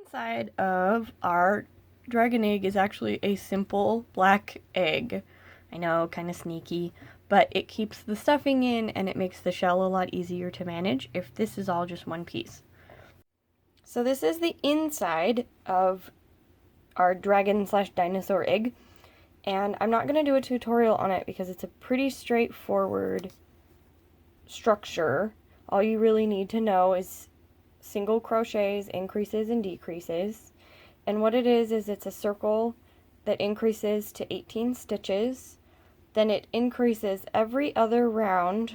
inside of our dragon egg is actually a simple black egg. I know, kind of sneaky, but it keeps the stuffing in and it makes the shell a lot easier to manage if this is all just one piece. So this is the inside of our dragon/dinosaur egg, and I'm not going to do a tutorial on it because it's a pretty straightforward structure. All you really need to know is single crochets, increases and decreases. And what it is it's a circle that increases to 18 stitches. Then it increases every other round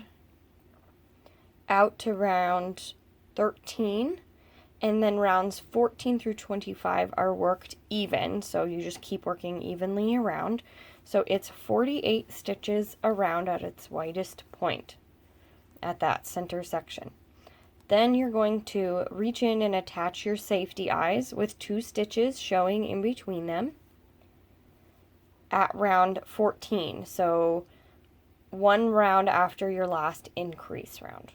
out to round 13. And then rounds 14 through 25 are worked even. So you just keep working evenly around. So it's 48 stitches around at its widest point at that center section. Then you're going to reach in and attach your safety eyes with 2 stitches showing in between them at round 14. So 1 round after your last increase round.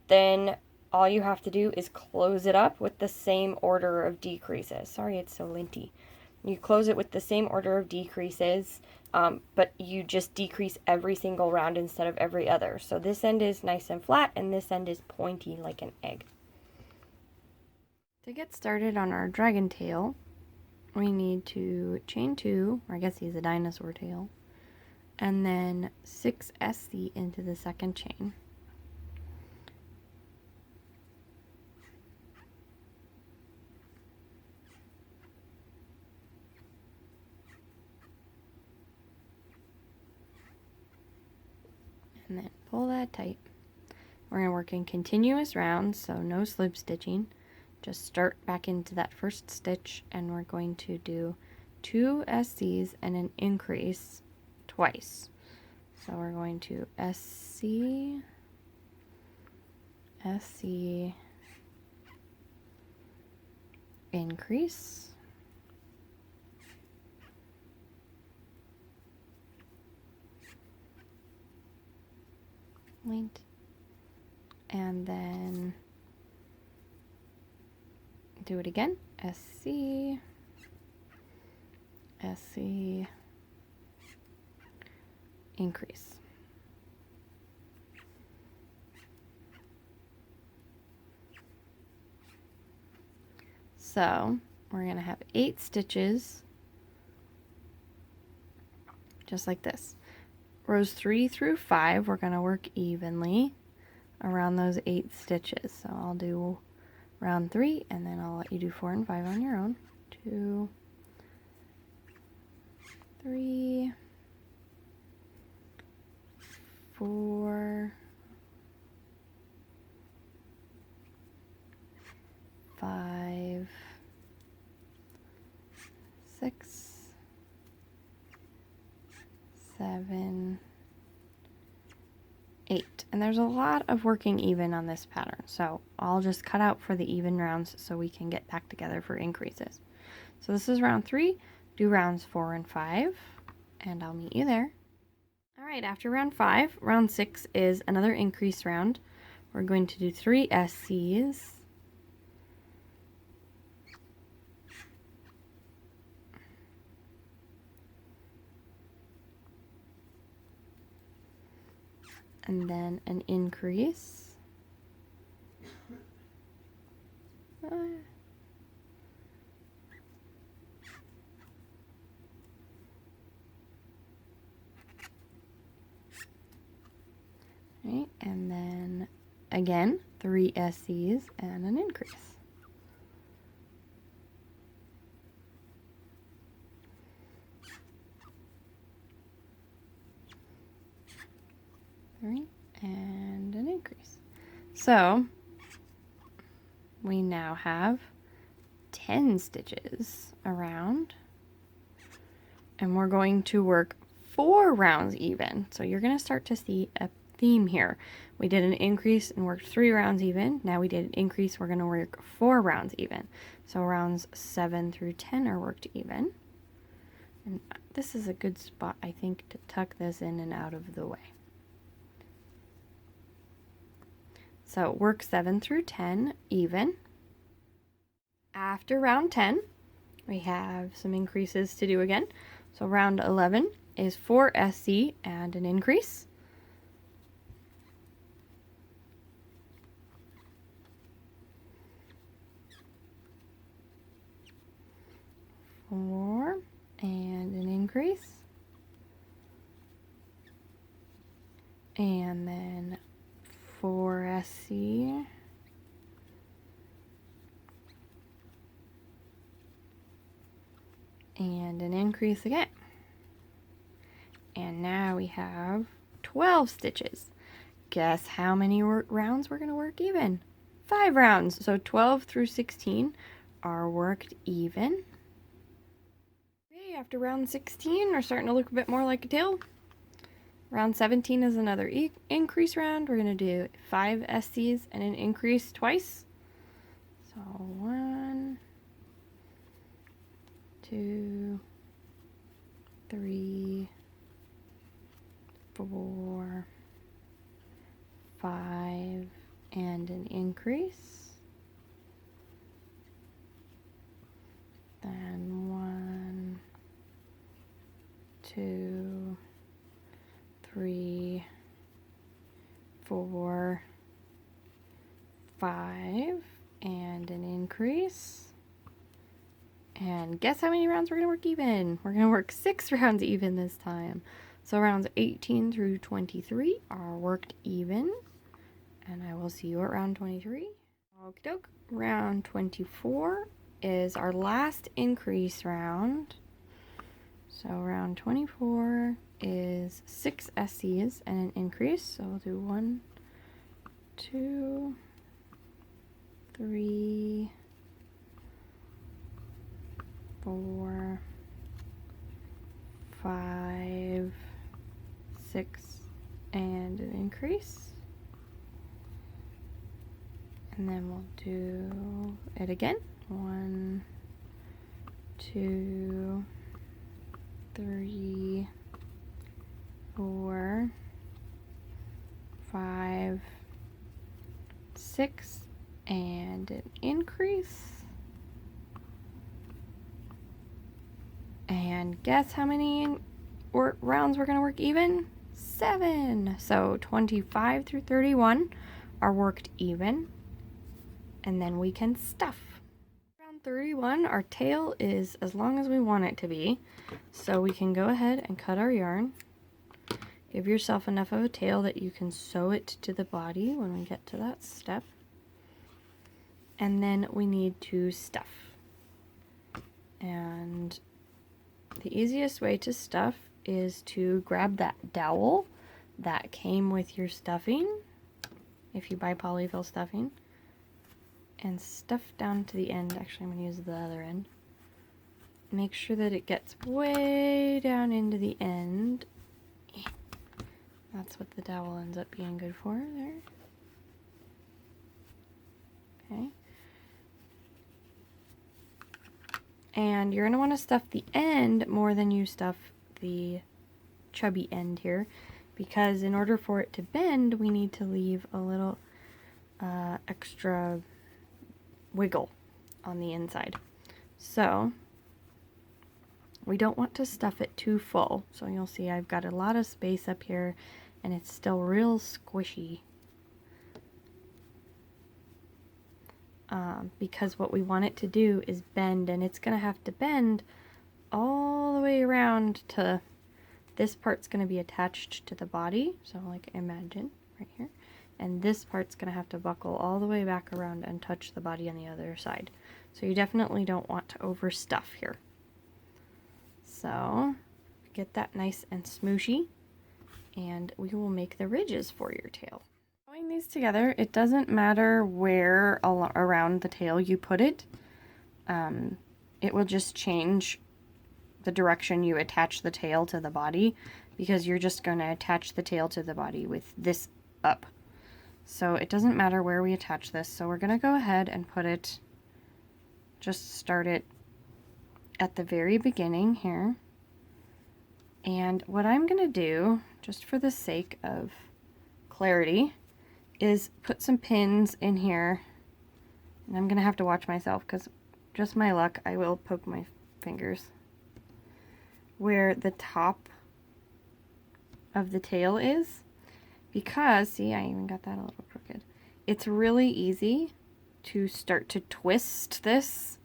Then all you have to do is close it up with the same order of decreases. Sorry, it's so linty. You close it with the same order of decreases, but you just decrease every single round instead of every other. So this end is nice and flat, and this end is pointy like an egg. To get started on our dragon tail, we need to chain 2, or I guess he's a dinosaur tail, and then 6 SC into the second chain. And then pull that tight. We're going to work in continuous rounds, so no slip stitching. Just start back into that first stitch, and we're going to do 2 SCs and an increase twice. So we're going to SC, SC, increase, linked, and then do it again, SC, SC, increase. So we're going to have 8 stitches just like this. Rows 3 through 5 we're going to work evenly around those 8 stitches. So I'll do round 3 and then I'll let you do 4 and 5 on your own. 2, 3, 4, 5, 6, 7, 8. And there's a lot of working even on this pattern, so I'll just cut out for the even rounds so we can get back together for increases. So this is round 3. Do rounds 4 and 5, and I'll meet you there. Alright, after round 5, round 6 is another increase round. We're going to do 3 SCs. And then an increase. Right, and then again 3 SCs and an increase. Right, and an increase. So we now have 10 stitches around, and we're going to work 4 rounds even. So you're going to start to see a theme here. We did an increase and worked 3 rounds even. Now we did an increase, we're going to work 4 rounds even. So rounds 7 through 10 are worked even. And this is a good spot, I think, to tuck this in and out of the way. So work 7 through 10 even. After round 10, we have some increases to do again. So round 11 is 4 SC and an increase. Four and an increase. And then 4 SC. And an increase again. And now we have 12 stitches. Guess how many rounds we're going to work even? 5 rounds. So 12 through 16 are worked even. Okay, after round 16, we're starting to look a bit more like a tail. Round 17 is another increase round. We're going to do 5 SCs and an increase twice. So 1, 2, 3, 4, 5, and an increase. Then 1, 2, 3, 4, 5, and an increase. And guess how many rounds we're going to work even? We're going to work 6 rounds even this time. So rounds 18 through 23 are worked even. And I will see you at round 23. Okie doke. Round 24 is our last increase round. So round 24 is 6 SCs and an increase. So we'll do 1, 2, 3, 4, 5, 6, and an increase. And then we'll do it again. 1, 2, 3, 4, 5, 6, and an increase. And guess how many rounds we're going to work even? 7. So 25 through 31 are worked even. And then we can stuff. Round 31, our tail is as long as we want it to be. So we can go ahead and cut our yarn. Give yourself enough of a tail that you can sew it to the body when we get to that step. And then we need to stuff. And the easiest way to stuff is to grab that dowel that came with your stuffing, if you buy polyfill stuffing, and stuff down to the end. Actually, I'm going to use the other end. Make sure that it gets way down into the end. That's what the dowel ends up being good for there. Okay. And you're going to want to stuff the end more than you stuff the chubby end here, because in order for it to bend, we need to leave a little extra wiggle on the inside. So we don't want to stuff it too full. So you'll see I've got a lot of space up here and it's still real squishy. Because what we want it to do is bend, and it's going to have to bend all the way around to this part's going to be attached to the body. So like imagine right here. And this part's going to have to buckle all the way back around and touch the body on the other side. So you definitely don't want to overstuff here. So get that nice and smooshy, and we will make the ridges for your tail. Sewing these together, it doesn't matter where around the tail you put it. It will just change the direction you attach the tail to the body, because you're just going to attach the tail to the body with this up. So it doesn't matter where we attach this. So we're going to go ahead and put it, just start it at the very beginning here. And what I'm going to do, just for the sake of clarity, is put some pins in here. And I'm going to have to watch myself because just my luck, I will poke my fingers where the top of the tail is, because, see, I even got that a little crooked. It's really easy to start to twist this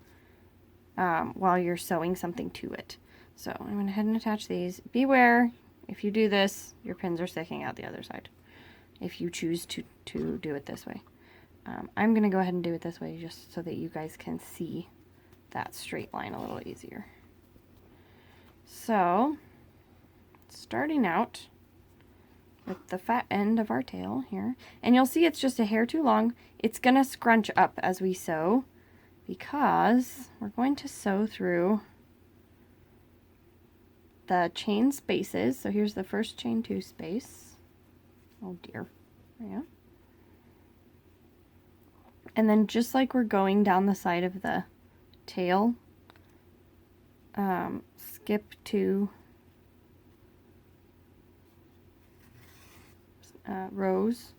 while you're sewing something to it. So I'm going to head and attach these. Beware, if you do this, your pins are sticking out the other side, if you choose to do it this way. I'm going to go ahead and do it this way just so that you guys can see that straight line a little easier. So, starting out with the fat end of our tail here, and you'll see it's just a hair too long. It's going to scrunch up as we sew because we're going to sew through the chain spaces. So here's the first chain 2 space. Oh dear. There we go. And then just like we're going down the side of the tail, skip 2 rows,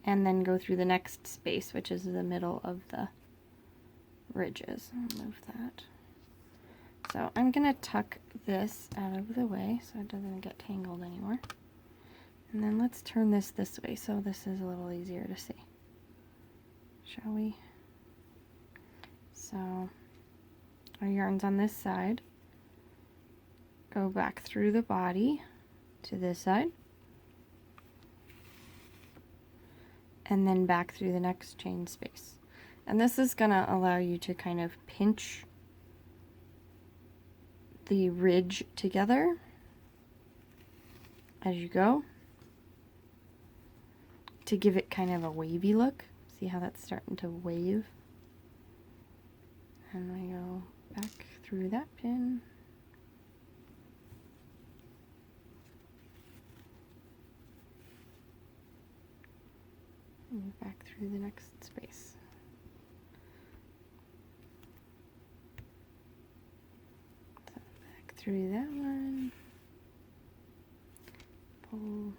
and then go through the next space, which is the middle of the ridges. I'll move that. So I'm going to tuck this out of the way so it doesn't get tangled anymore. And then let's turn this way so this is a little easier to see. Shall we? So our yarn's on this side. Go back through the body to this side. And then back through the next chain space. And this is going to allow you to kind of pinch the ridge together as you go to give it kind of a wavy look. See how that's starting to wave? And I go back through that pin. And back through the next space. So back through that one. Pull.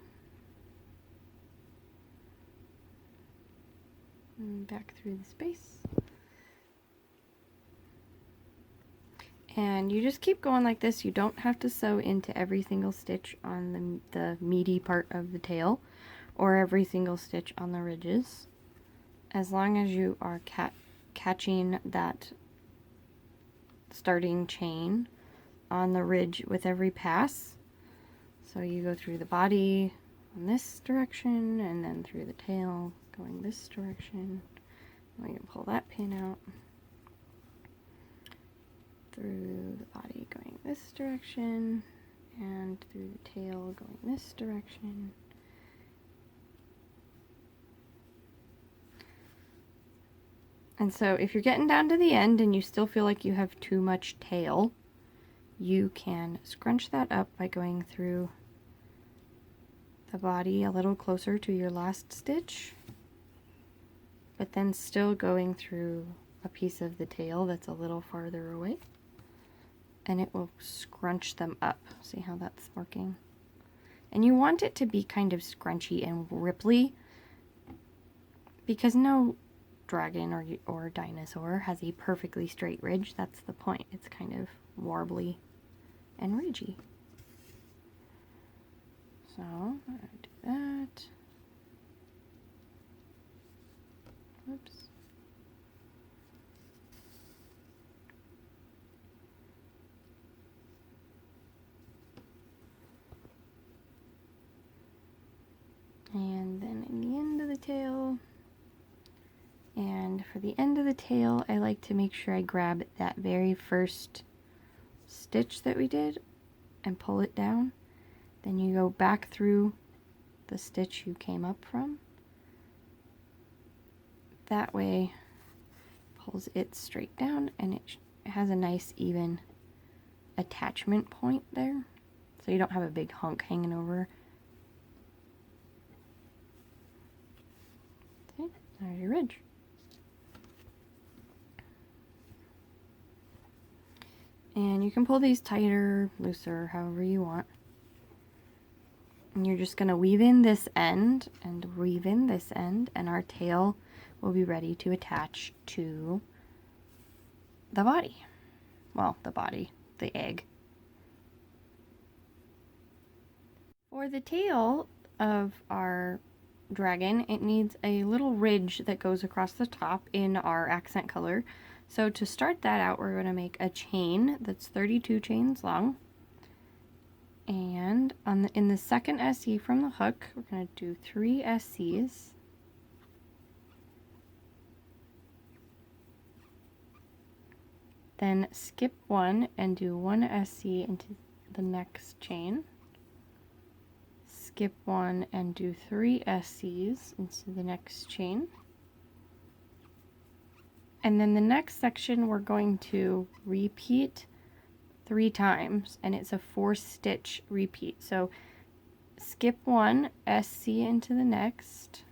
And back through the space. And you just keep going like this. You don't have to sew into every single stitch on the meaty part of the tail, or every single stitch on the ridges, as long as you are catching that starting chain on the ridge with every pass. So you go through the body in this direction, and then through the tail going this direction. We can pull that pin out. Through the body going this direction, and through the tail going this direction. And so if you're getting down to the end and you still feel like you have too much tail, you can scrunch that up by going through the body a little closer to your last stitch, but then still going through a piece of the tail that's a little farther away, and it will scrunch them up. See how that's working? And you want it to be kind of scrunchy and ripply, because no dragon or dinosaur has a perfectly straight ridge. That's the point. It's kind of warbly and ridgy. So I'm going to do that. Whoops. And then in the end of the tail, and for the end of the tail, I like to make sure I grab that very first stitch that we did and pull it down. Then you go back through the stitch you came up from. That way pulls it straight down, and it has a nice even attachment point there, so you don't have a big hunk hanging over. Okay, there's your ridge. And you can pull these tighter, looser, however you want. And you're just going to weave in this end and weave in this end, and our tail will be ready to attach to the body. Well, the egg. For the tail of our dragon, it needs a little ridge that goes across the top in our accent color. So to start that out, we're going to make a chain that's 32 chains long. And in the second SC from the hook, we're going to do 3 SCs. Then skip 1 and do 1 SC into the next chain. Skip 1 and do 3 SCs into the next chain. And then the next section we're going to repeat 3 times, and it's a 4-stitch repeat. So skip 1, SC into the next,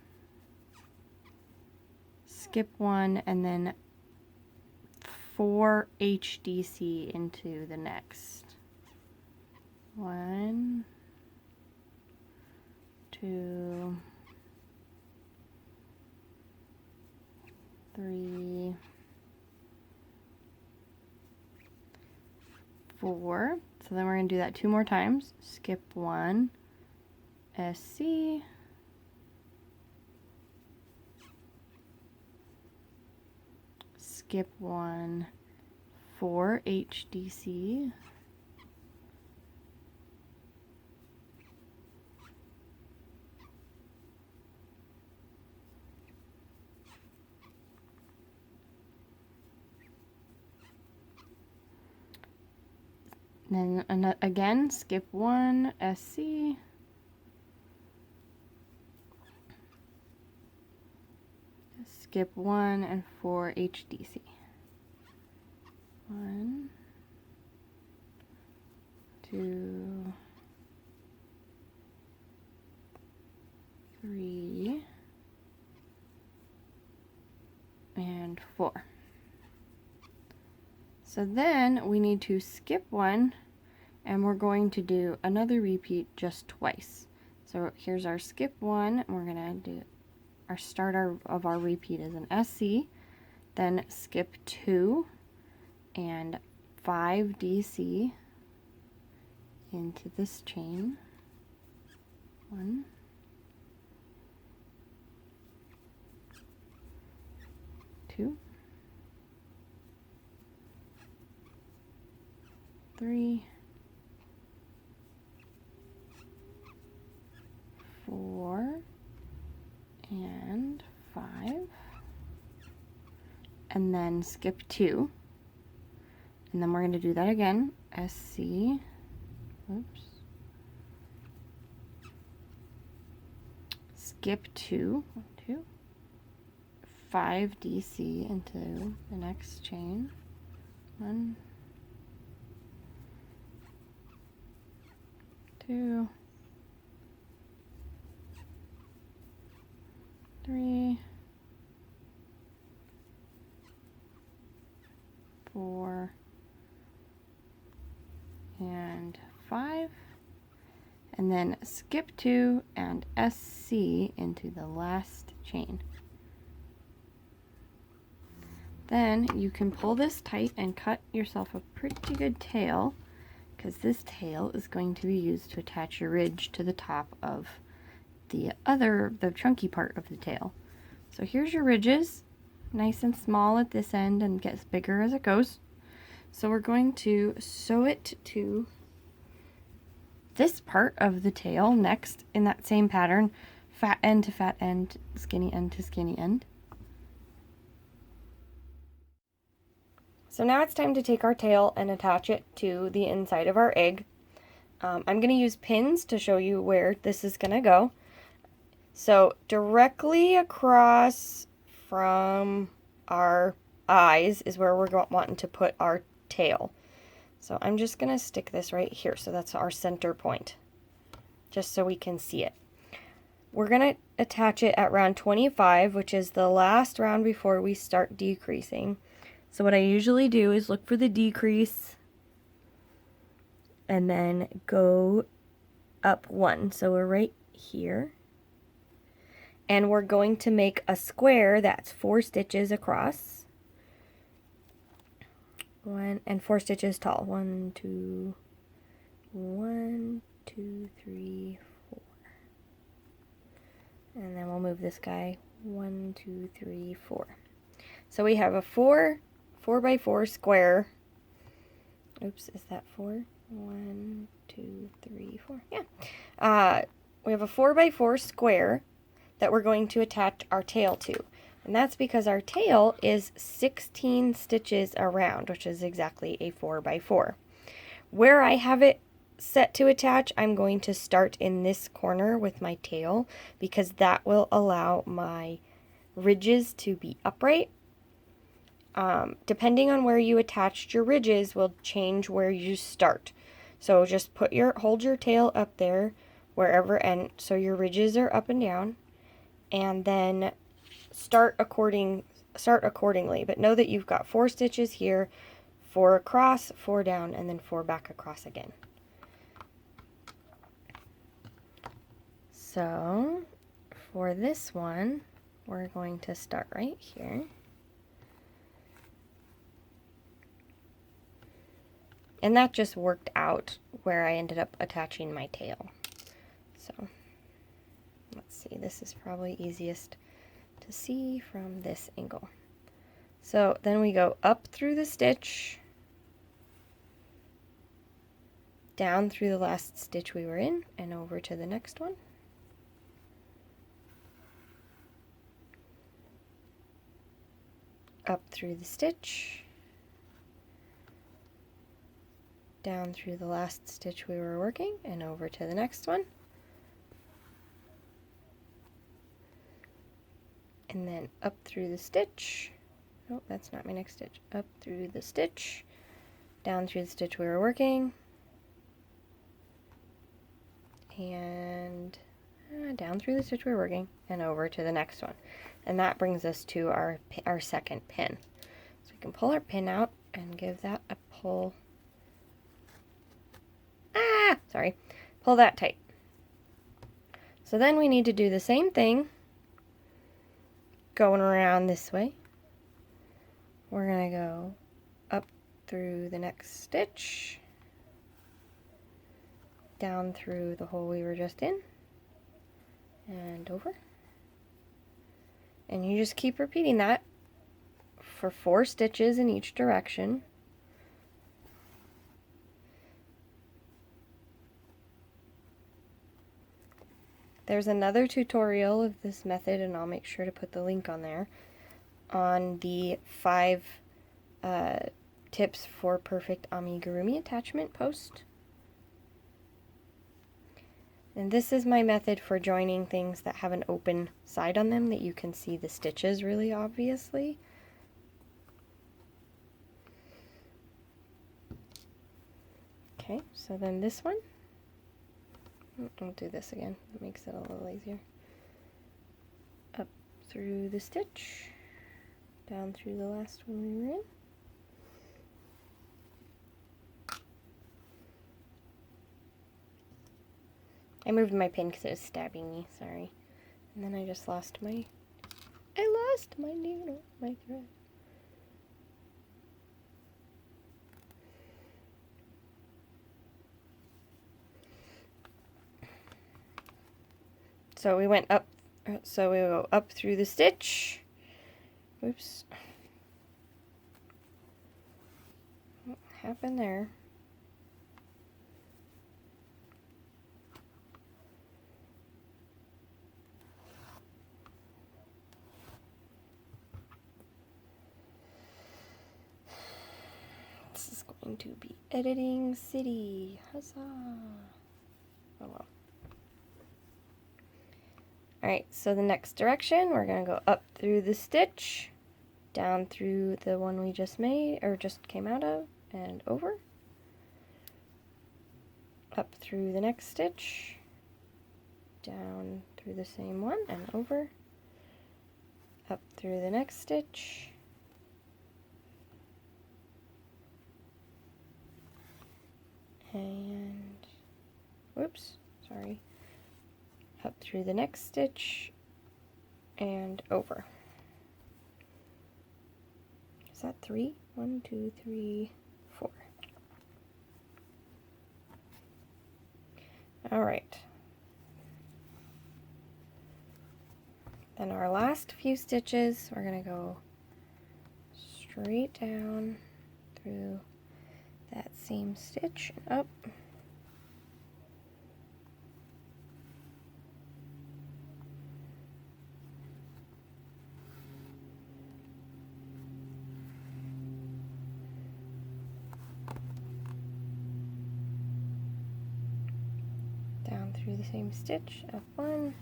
skip 1, and then 4 HDC into the next. 1, 2, 3, 4. So then we're going to do that 2 more times. Skip 1, SC, skip 1, 4 HDC, then again, skip 1, SC, skip 1 and 4 HDC. 1, 2, 3, and 4. So then we need to skip 1, and we're going to do another repeat just twice. So here's our skip 1, and we're going to do our start of our repeat as an SC, then skip 2 and 5 DC into this chain. 1, 2, 3, 4, and 5, and then skip 2, and then we're going to do that again. SC, oops, skip 2, 2, 5 DC into the next chain. 1, 2, 3, 4, and 5, and then skip 2 and SC into the last chain. Then you can pull this tight and cut yourself a pretty good tail, because this tail is going to be used to attach your ridge to the top of the chunky part of the tail. So here's your ridges, nice and small at this end and gets bigger as it goes. So we're going to sew it to this part of the tail next in that same pattern, fat end to fat end, skinny end to skinny end. So now it's time to take our tail and attach it to the inside of our egg. I'm going to use pins to show you where this is going to go. So directly across from our eyes is where we're wanting to put our tail. So I'm just going to stick this right here. So that's our center point, just so we can see it. We're going to attach it at round 25, which is the last round before we start decreasing. So what I usually do is look for the decrease and then go up 1. So we're right here. And we're going to make a square that's 4 stitches across. 1 and 4 stitches tall. 1, 2, 3, 4. And then we'll move this guy 1, 2, 3, 4. So we have a 4 by 4 square. Oops, is that 4? 1, 2, 3, 4. Yeah. We have a 4 by 4 square that we're going to attach our tail to. And that's because our tail is 16 stitches around, which is exactly a 4 by 4. Where I have it set to attach, I'm going to start in this corner with my tail because that will allow my ridges to be upright. Depending on where you attached your ridges will change where you start. So just hold your tail up there wherever, and so your ridges are up and down, and then start accordingly. But know that you've got 4 stitches here, 4 across, 4 down, and then 4 back across again. So for this one, we're going to start right here. And that just worked out where I ended up attaching my tail. So let's see, this is probably easiest to see from this angle. So then we go up through the stitch, down through the last stitch we were in, and over to the next one. Up through the stitch, down through the last stitch we were working, and over to the next one. And then up through the stitch. Oh, that's not my next stitch. Up through the stitch, down through the stitch we were working, and down through the stitch we were working, and over to the next one. And that brings us to our second pin. So we can pull our pin out and give that a pull. Pull that tight. So then we need to do the same thing going around this way. We're going to go up through the next stitch, down through the hole we were just in, and over. And you just keep repeating that for 4 stitches in each direction. There's another tutorial of this method, and I'll make sure to put the link on there, on the 5 tips for perfect amigurumi attachment post. And this is my method for joining things that have an open side on them that you can see the stitches really obviously. Okay, so then this one. Don't do this again. It makes it a little easier. Up through the stitch, down through the last one we were in. I moved my pin because it was stabbing me, sorry. And then I just lost my needle, my thread. So we went up, so we go up through the stitch. Oops. What happened there? This is going to be editing city. Huzzah! Oh well. Alright, so the next direction, we're going to go up through the stitch, down through the one we just made, or just came out of, and over. Up through the next stitch, down through the same one, and over. Up through the next stitch. And, whoops, sorry, up through the next stitch and over. Is that 3? 1, 2, 3, 4. All right. Then our last few stitches, we're going to go straight down through that same stitch and up. Down through the same stitch, up 1,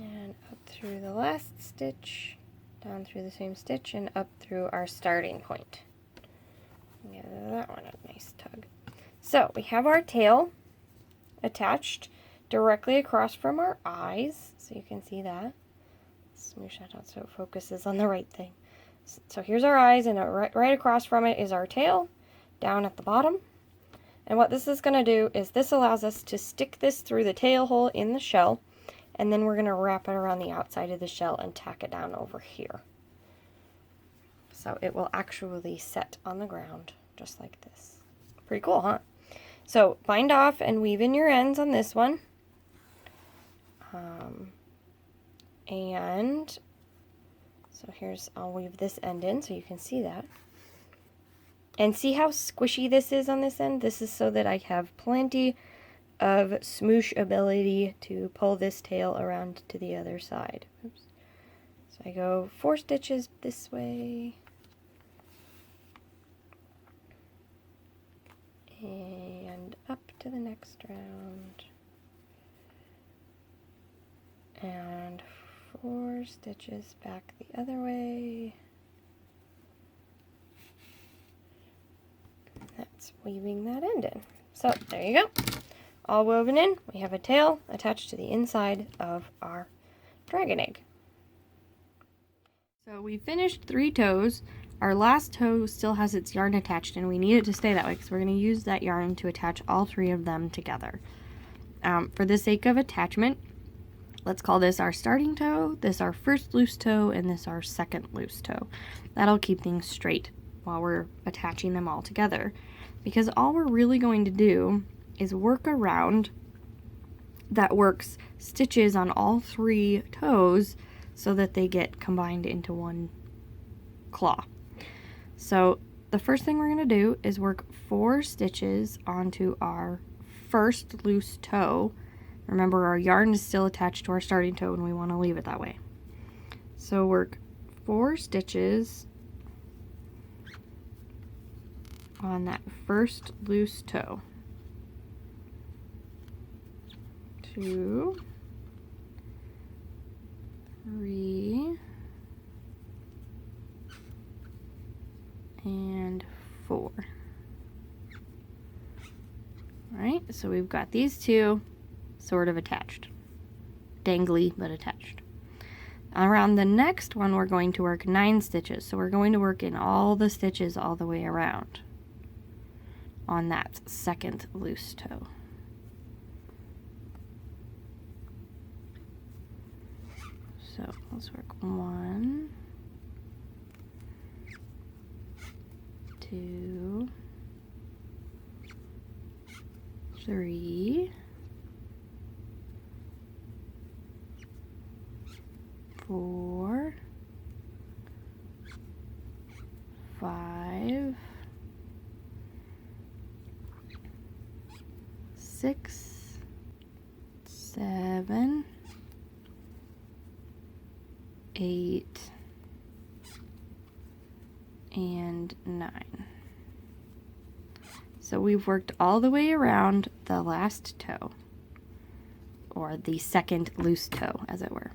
and up through the last stitch, down through the same stitch, and up through our starting point. Give that one a nice tug. So we have our tail attached directly across from our eyes, so you can see that. Smoosh that out so it focuses on the right thing. So here's our eyes, and right across from it is our tail, down at the bottom. And what this is going to do is this allows us to stick this through the tail hole in the shell, and then we're going to wrap it around the outside of the shell and tack it down over here. So it will actually set on the ground just like this. Pretty cool, huh? So bind off and weave in your ends on this one. And so I'll weave this end in so you can see that. And see how squishy this is on this end? This is so that I have plenty of smoosh ability to pull this tail around to the other side. Oops. So I go 4 stitches this way. And up to the next round. And 4 stitches back the other way. That's weaving that end in. So there you go. All woven in. We have a tail attached to the inside of our dragon egg. So we finished 3 toes. Our last toe still has its yarn attached, and we need it to stay that way because we're going to use that yarn to attach all 3 of them together. For the sake of attachment, let's call this our starting toe, this our first loose toe, and this our second loose toe. That'll keep things straight while we're attaching them all together, because all we're really going to do is work around that works stitches on all 3 toes so that they get combined into one claw. So the first thing we're going to do is work 4 stitches onto our first loose toe. Remember, our yarn is still attached to our starting toe and we want to leave it that way. So work 4 stitches on that first loose toe. 2, 3, and 4. Alright, so we've got these 2 sort of attached. Dangly, but attached. Around the next one, we're going to work 9 stitches. So we're going to work in all the stitches all the way around on that second loose toe. So let's work 1, 2, 3, 4, 5, 6, 7, 8, and 9. So we've worked all the way around the last toe, or the second loose toe, as it were.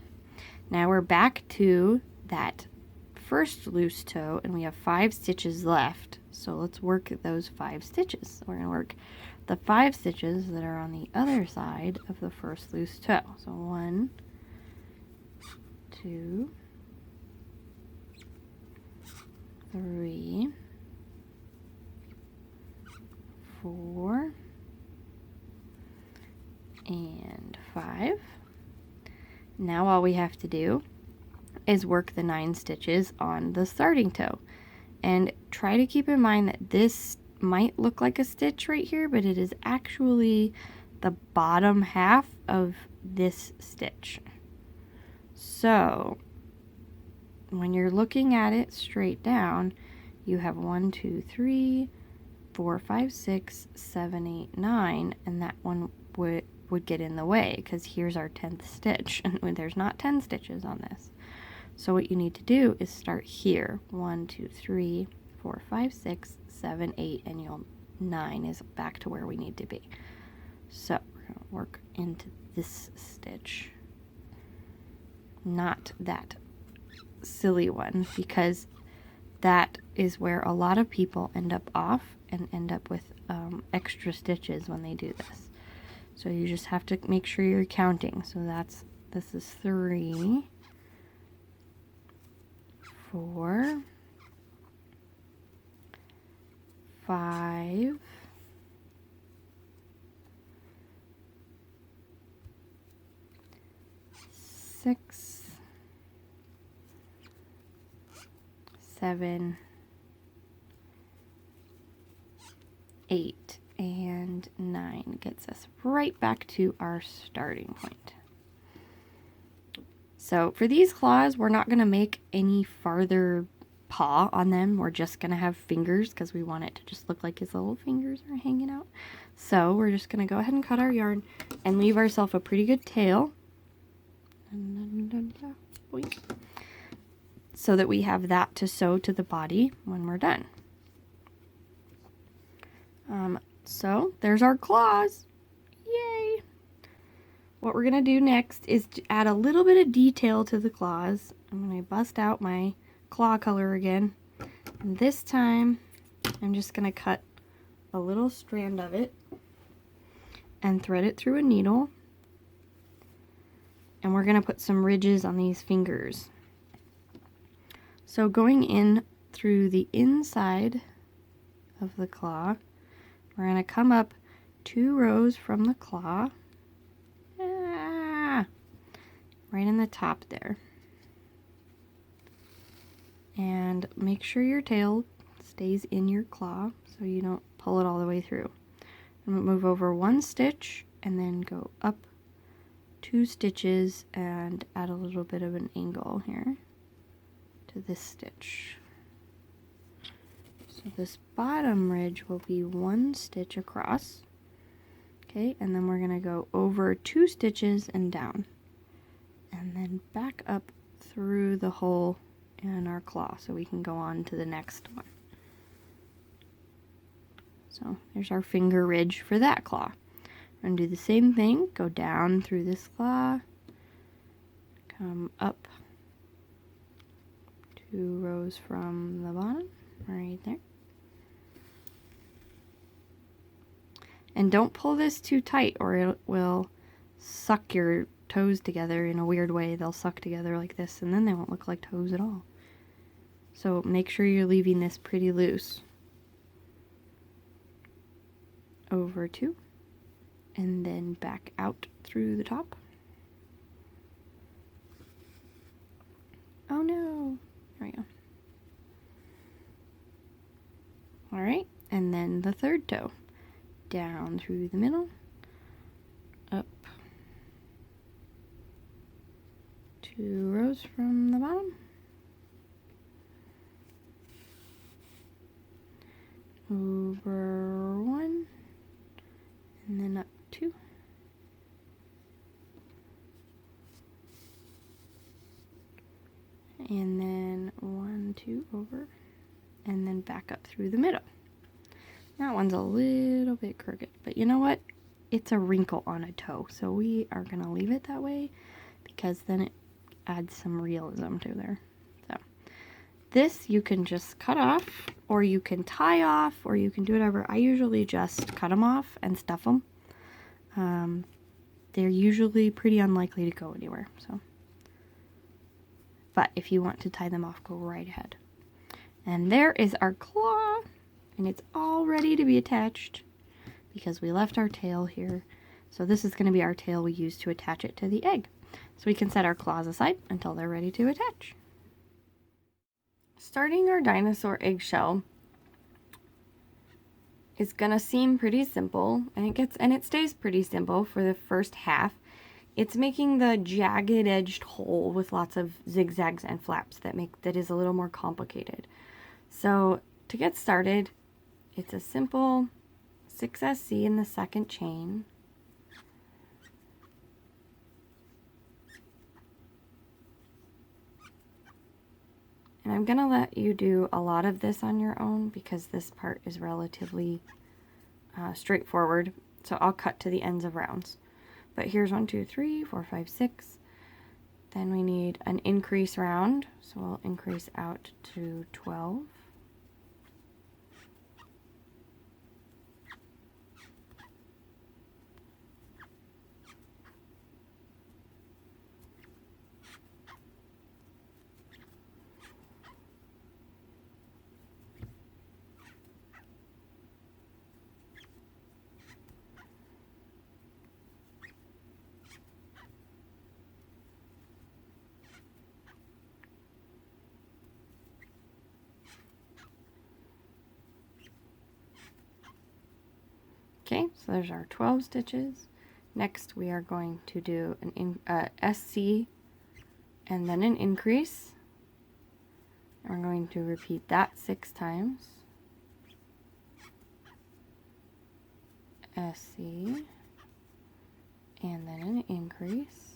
Now we're back to that first loose toe, and we have 5 stitches left. So let's work those 5 stitches. We're going to work the 5 stitches that are on the other side of the first loose toe. So 1, 2, 3, 4, and 5. Now all we have to do is work the 9 stitches on the starting toe. And try to keep in mind that this might look like a stitch right here, but it is actually the bottom half of this stitch. So when you're looking at it straight down, you have 1, 2, 3, 4, 5, 6, 7, 8, 9, and that one would get in the way because here's our 10th stitch, and there's not 10 stitches on this. So what you need to do is start here. 1, 2, 3, 4, 5, 6, 7, 8, and 9 is back to where we need to be. So we're going to work into this stitch. Not that silly one, because that is where a lot of people end up off and end up with extra stitches when they do this. So you just have to make sure you're counting. So this is 3, 4, 5, 6, 7, 8, and 9 gets us right back to our starting point. So for these claws, we're not going to make any farther paw on them. We're just going to have fingers because we want it to just look like his little fingers are hanging out. So we're just going to go ahead and cut our yarn and leave ourselves a pretty good tail. So that we have that to sew to the body when we're done. So there's our claws. Yay! What we're going to do next is to add a little bit of detail to the claws. I'm going to bust out my claw color again. And this time, I'm just going to cut a little strand of it and thread it through a needle. And we're going to put some ridges on these fingers. So going in through the inside of the claw, we're going to come up 2 rows from the claw, right in the top there. And make sure your tail stays in your claw so you don't pull it all the way through. I'm going to move over 1 stitch and then go up 2 stitches and add a little bit of an angle here to this stitch. So this bottom ridge will be 1 stitch across. Okay, and then we're going to go over 2 stitches and down. And then back up through the hole in our claw so we can go on to the next one. So there's our finger ridge for that claw. We're going to do the same thing, go down through this claw, come up 2 rows from the bottom, right there. And don't pull this too tight or it will suck your toes together in a weird way. They'll suck together like this and then they won't look like toes at all. So make sure you're leaving this pretty loose. Over 2 and then back out through the top. Oh no, there we go. Alright, and then the third toe. Down through the middle, up 2 rows from the bottom, over 1, and then up 2, and then 1, 2 over, and then back up through the middle. That one's a little bit crooked, but you know what? It's a wrinkle on a toe, so we are going to leave it that way because then it adds some realism to there. So this you can just cut off, or you can tie off, or you can do whatever. I usually just cut them off and stuff them. They're usually pretty unlikely to go anywhere. So, but if you want to tie them off, go right ahead. And there is our claw. And it's all ready to be attached because we left our tail here. So this is going to be our tail we use to attach it to the egg. So we can set our claws aside until they're ready to attach. Starting our dinosaur eggshell is going to seem pretty simple, and it stays pretty simple for the first half. It's making the jagged edged hole with lots of zigzags and flaps that is a little more complicated. So to get started, it's a simple 6SC in the second chain. And I'm going to let you do a lot of this on your own because this part is relatively straightforward. So I'll cut to the ends of rounds. But here's 1, 2, 3, 4, 5, 6. Then we need an increase round. So we'll increase out to 12. Okay, so there's our 12 stitches. Next we are going to do an SC and then an increase. And we're going to repeat that 6 times. SC and then an increase.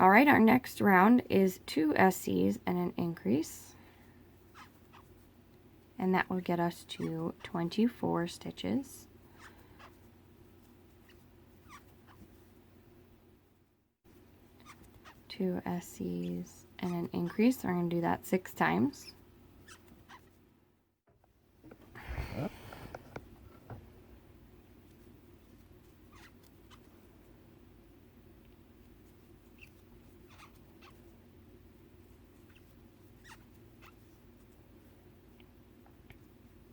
All right, our next round is 2 SCs and an increase. And that will get us to 24 stitches. Two SCs and an increase. We're going to do that 6 times.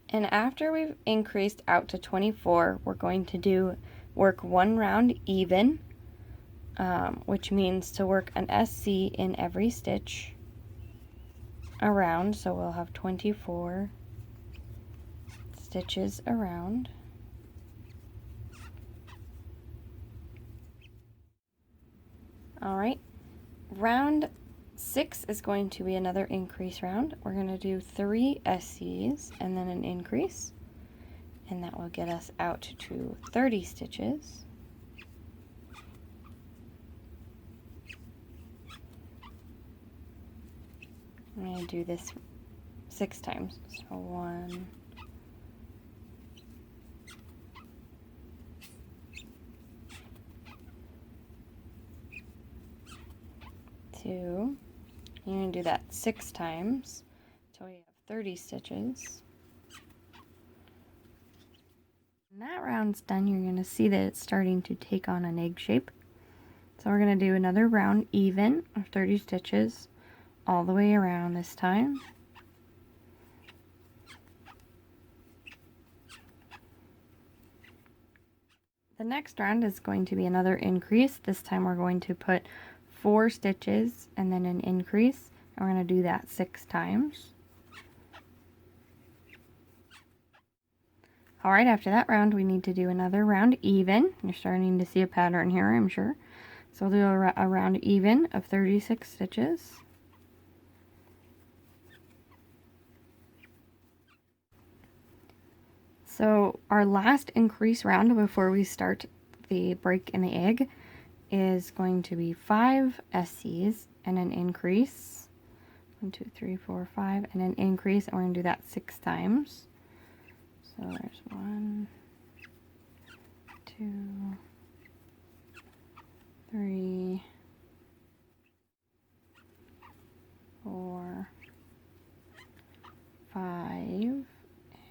And after we've increased out to 24, we're going to work 1 round even, which means to work an SC in every stitch around. So we'll have 24 stitches around. All right, round 6 is going to be another increase round. We're going to do 3 SCs and then an increase, and that will get us out to 30 stitches. I'm going to do this 6 times. So 1, 2. You're going to do that 6 times until we have 30 stitches. When that round's done, you're going to see that it's starting to take on an egg shape. So we're going to do another round even of 30 stitches all the way around this time. The next round is going to be another increase. This time we're going to put 4 stitches and then an increase. And we're going to do that 6 times. Alright, after that round we need to do another round even. You're starting to see a pattern here, I'm sure. So we'll do a round even of 36 stitches. So our last increase round before we start the break in the egg is going to be 5 SCs and an increase. 1, 2, 3, 4, 5, and an increase, and we're going to do that 6 times. So there's 1, 2, 3, 4, 5,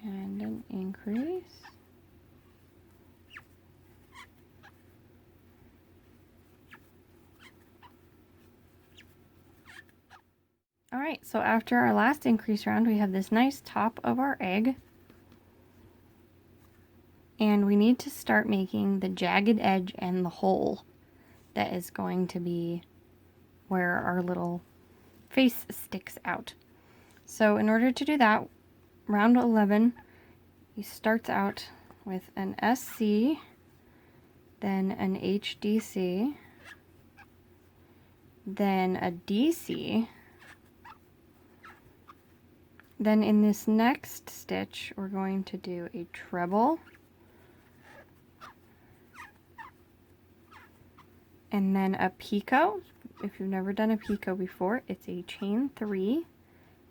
and an increase. All right, so after our last increase round, we have this nice top of our egg. And we need to start making the jagged edge and the hole that is going to be where our little face sticks out. So in order to do that, round 11, he starts out with an SC, then an HDC, then a DC. Then in this next stitch, we're going to do a treble, and then a picot. If you've never done a picot before, it's a chain 3,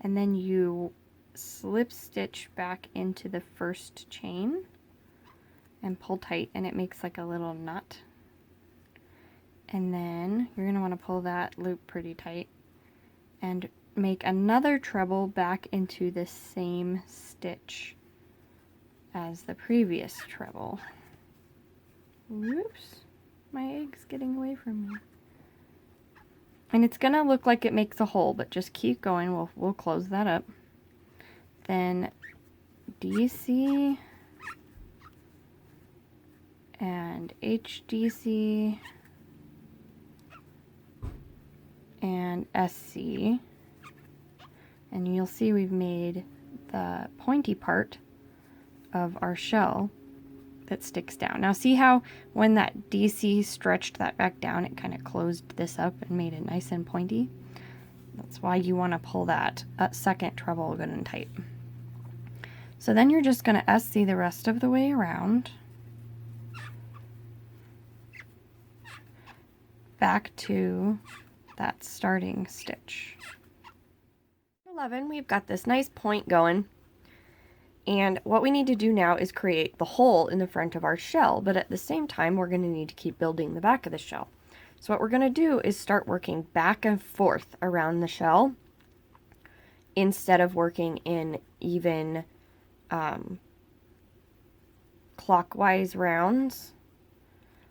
and then you slip stitch back into the first chain and pull tight, and it makes like a little knot. And then you're going to want to pull that loop pretty tight and make another treble back into the same stitch as the previous treble. Whoops, my egg's getting away from me. And it's gonna look like it makes a hole, but just keep going. We'll close that up. Then DC and HDC and SC. And you'll see we've made the pointy part of our shell that sticks down. Now see how when that DC stretched that back down, it kind of closed this up and made it nice and pointy? That's why you want to pull that second treble good and tight. So then you're just going to SC the rest of the way around, back to that starting stitch. 11, we've got this nice point going, and what we need to do now is create the hole in the front of our shell, but at the same time we're going to need to keep building the back of the shell. So what we're going to do is start working back and forth around the shell instead of working in even clockwise rounds.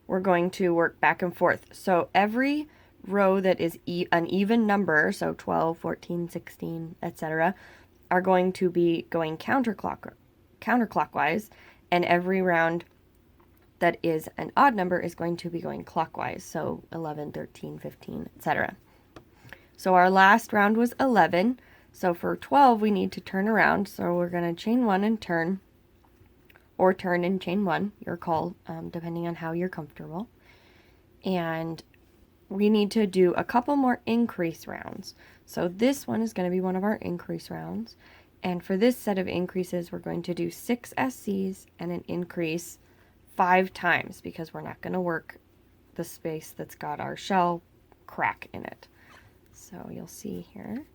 We're going to work back and forth. So every row that is an even number, so 12, 14, 16, etc., are going to be going counterclockwise, and every round that is an odd number is going to be going clockwise, so 11, 13, 15, etc. So our last round was 11, so for 12 we need to turn around, so we're going to chain 1 and turn, or turn and chain 1, your call, depending on how you're comfortable. And we need to do a couple more increase rounds. So this one is going to be one of our increase rounds. And for this set of increases, we're going to do 6 SCs and an increase 5 times, because we're not going to work the space that's got our shell crack in it. So you'll see here,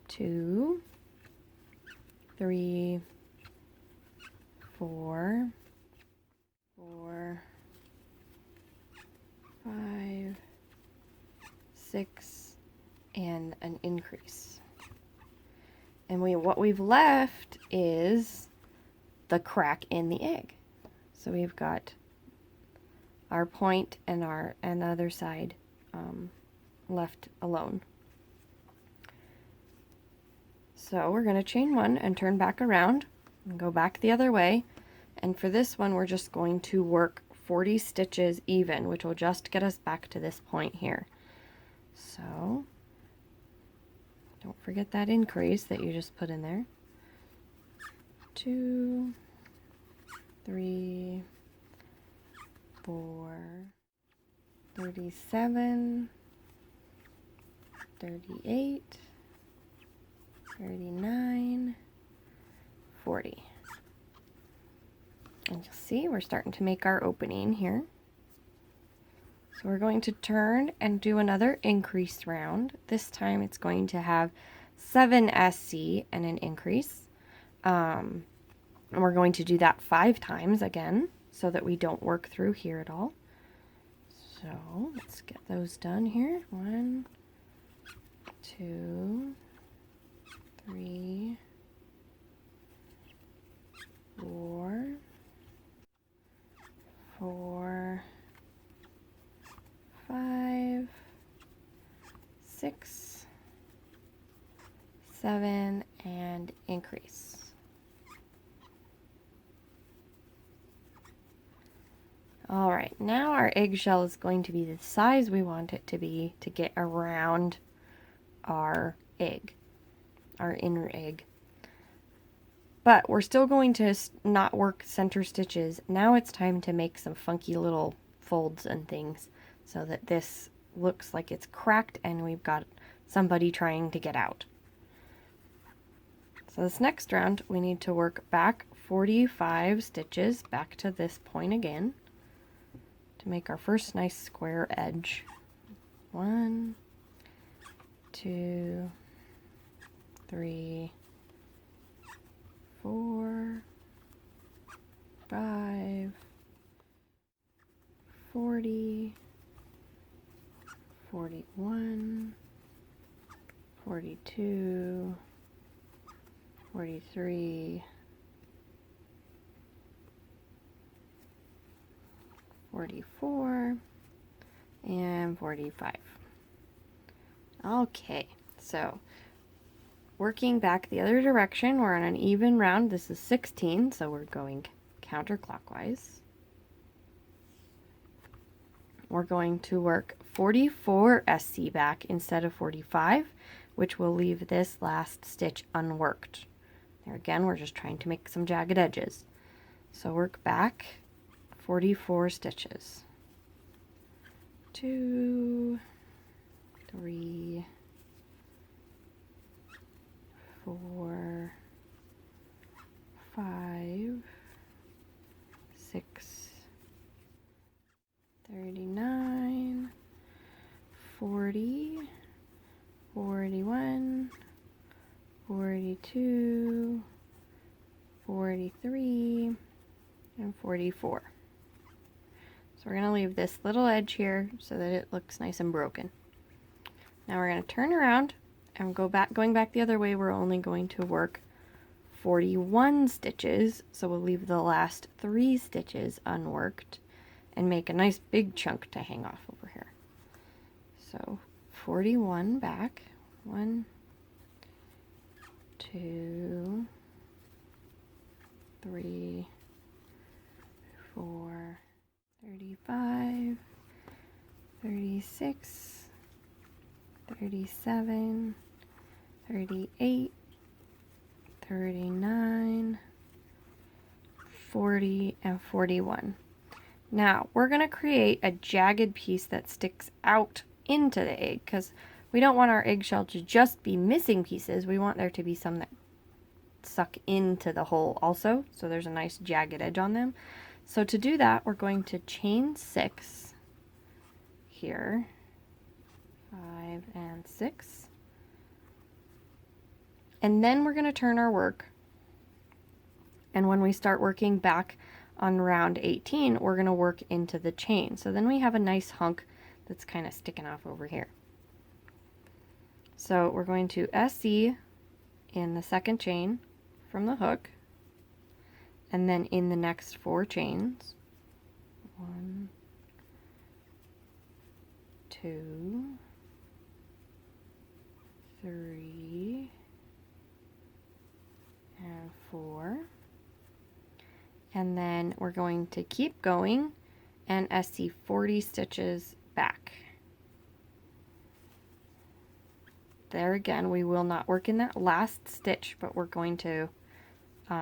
2, 3, 4, 5, 6, and an increase. And what we've left is the crack in the egg. So we've got our point and the other side left alone. So we're going to chain 1 and turn back around and go back the other way. And for this one, we're just going to work 40 stitches even, which will just get us back to this point here. So don't forget that increase that you just put in there. 2, 3, 4, 37, 38, 39, 40. And you'll see we're starting to make our opening here. So we're going to turn and do another increase round. This time it's going to have 7 SC and an increase. And we're going to do that 5 times again, so that we don't work through here at all. So let's get those done here. 1, 2, 3, 4, 4, 5, 6, 7, and increase. All right, now our eggshell is going to be the size we want it to be to get around our egg, our inner egg. But we're still going to not work center stitches. Now it's time to make some funky little folds and things so that this looks like it's cracked and we've got somebody trying to get out. So this next round we need to work back 45 stitches back to this point again to make our first nice square edge. 1, 2, 3, 4, 5, 40, 41, 42, 43, 44, and 45. Okay, so working back the other direction, we're on an even round. This is 16, so we're going counterclockwise. We're going to work 44 SC back instead of 45, which will leave this last stitch unworked. There again, we're just trying to make some jagged edges. So work back 44 stitches. 2, 3, 4, 5, 6, 39, 40, 41, 42, 43, and 44. So we're going to leave this little edge here so that it looks nice and broken. Now we're going to turn around and going back the other way. We're only going to work 41 stitches, so we'll leave the last 3 stitches unworked and make a nice big chunk to hang off over here. So 41 back, 1, 2, 3, 4, 35, 36, 37, 38, 39, 40, and 41. Now we're going to create a jagged piece that sticks out into the egg because we don't want our eggshell to just be missing pieces. We want there to be some that suck into the hole also, so there's a nice jagged edge on them. So to do that, we're going to chain 6 here, 5 and 6, and then we're going to turn our work, and when we start working back on round 18, we're going to work into the chain. So then we have a nice hunk that's kind of sticking off over here. So we're going to SC in the second chain from the hook, and then in the next 4 chains, 1, 2, 3, and 4. And then we're going to keep going and SC 40 stitches back. There again, we will not work in that last stitch, but we're going to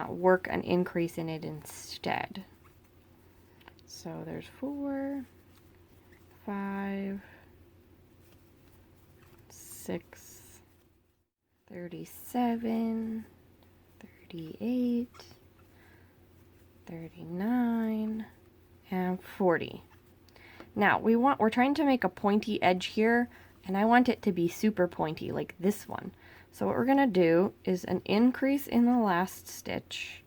work an increase in it instead. So there's 4, 5, 6, 37, 38, 39, and 40. Now we're trying to make a pointy edge here, and I want it to be super pointy like this one. So what we're going to do is an increase in the last stitch,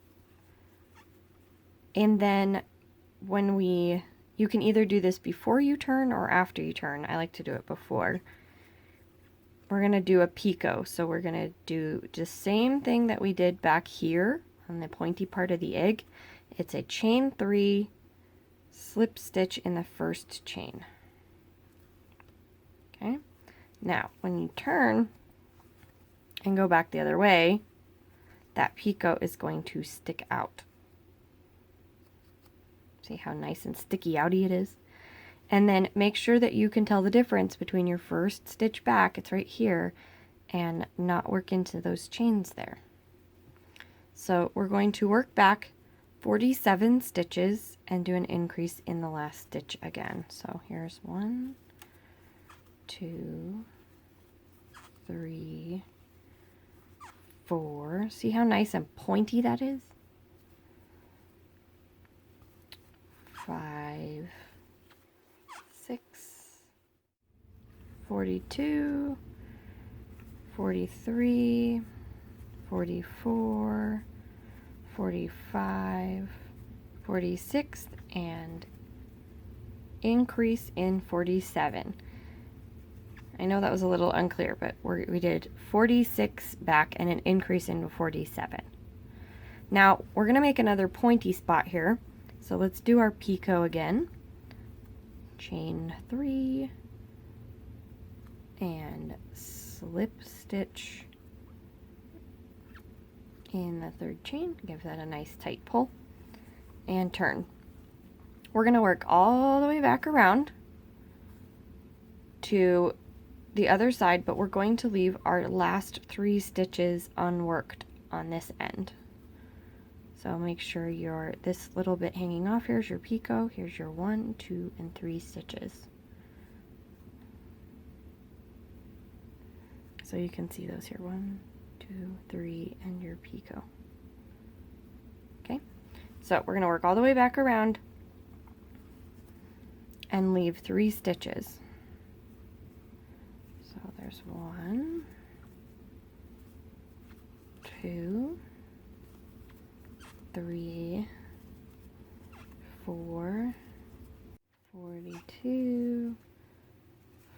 and then when we You can either do this before you turn or after you turn. I like to do it before. We're going to do a picot, so we're going to do the same thing that we did back here on the pointy part of the egg. It's a chain 3, slip stitch in the first chain. Okay, now when you turn and go back the other way, that picot is going to stick out. See how nice and sticky outy it is? And then make sure that you can tell the difference between your first stitch back, it's right here, and not work into those chains there. So we're going to work back 47 stitches and do an increase in the last stitch again. So here's 1, 2, 3, 4. See how nice and pointy that is? 5, 6, 42, 43, 44, 45, 46, and increase in 47. I know that was a little unclear, but we did 46 back and an increase in 47. Now we're going to make another pointy spot here. So let's do our picot again. Chain 3 and slip stitch in the third chain. Give that a nice tight pull and turn. We're going to work all the way back around to the other side, but we're going to leave our last 3 stitches unworked on this end. So make sure this little bit hanging off, here's your picot, here's your 1, 2, and 3 stitches. So you can see those here, 1, 2, 3, and your picot. Okay, so we're going to work all the way back around and leave 3 stitches. So there's 1, 2, 3, 4, 42,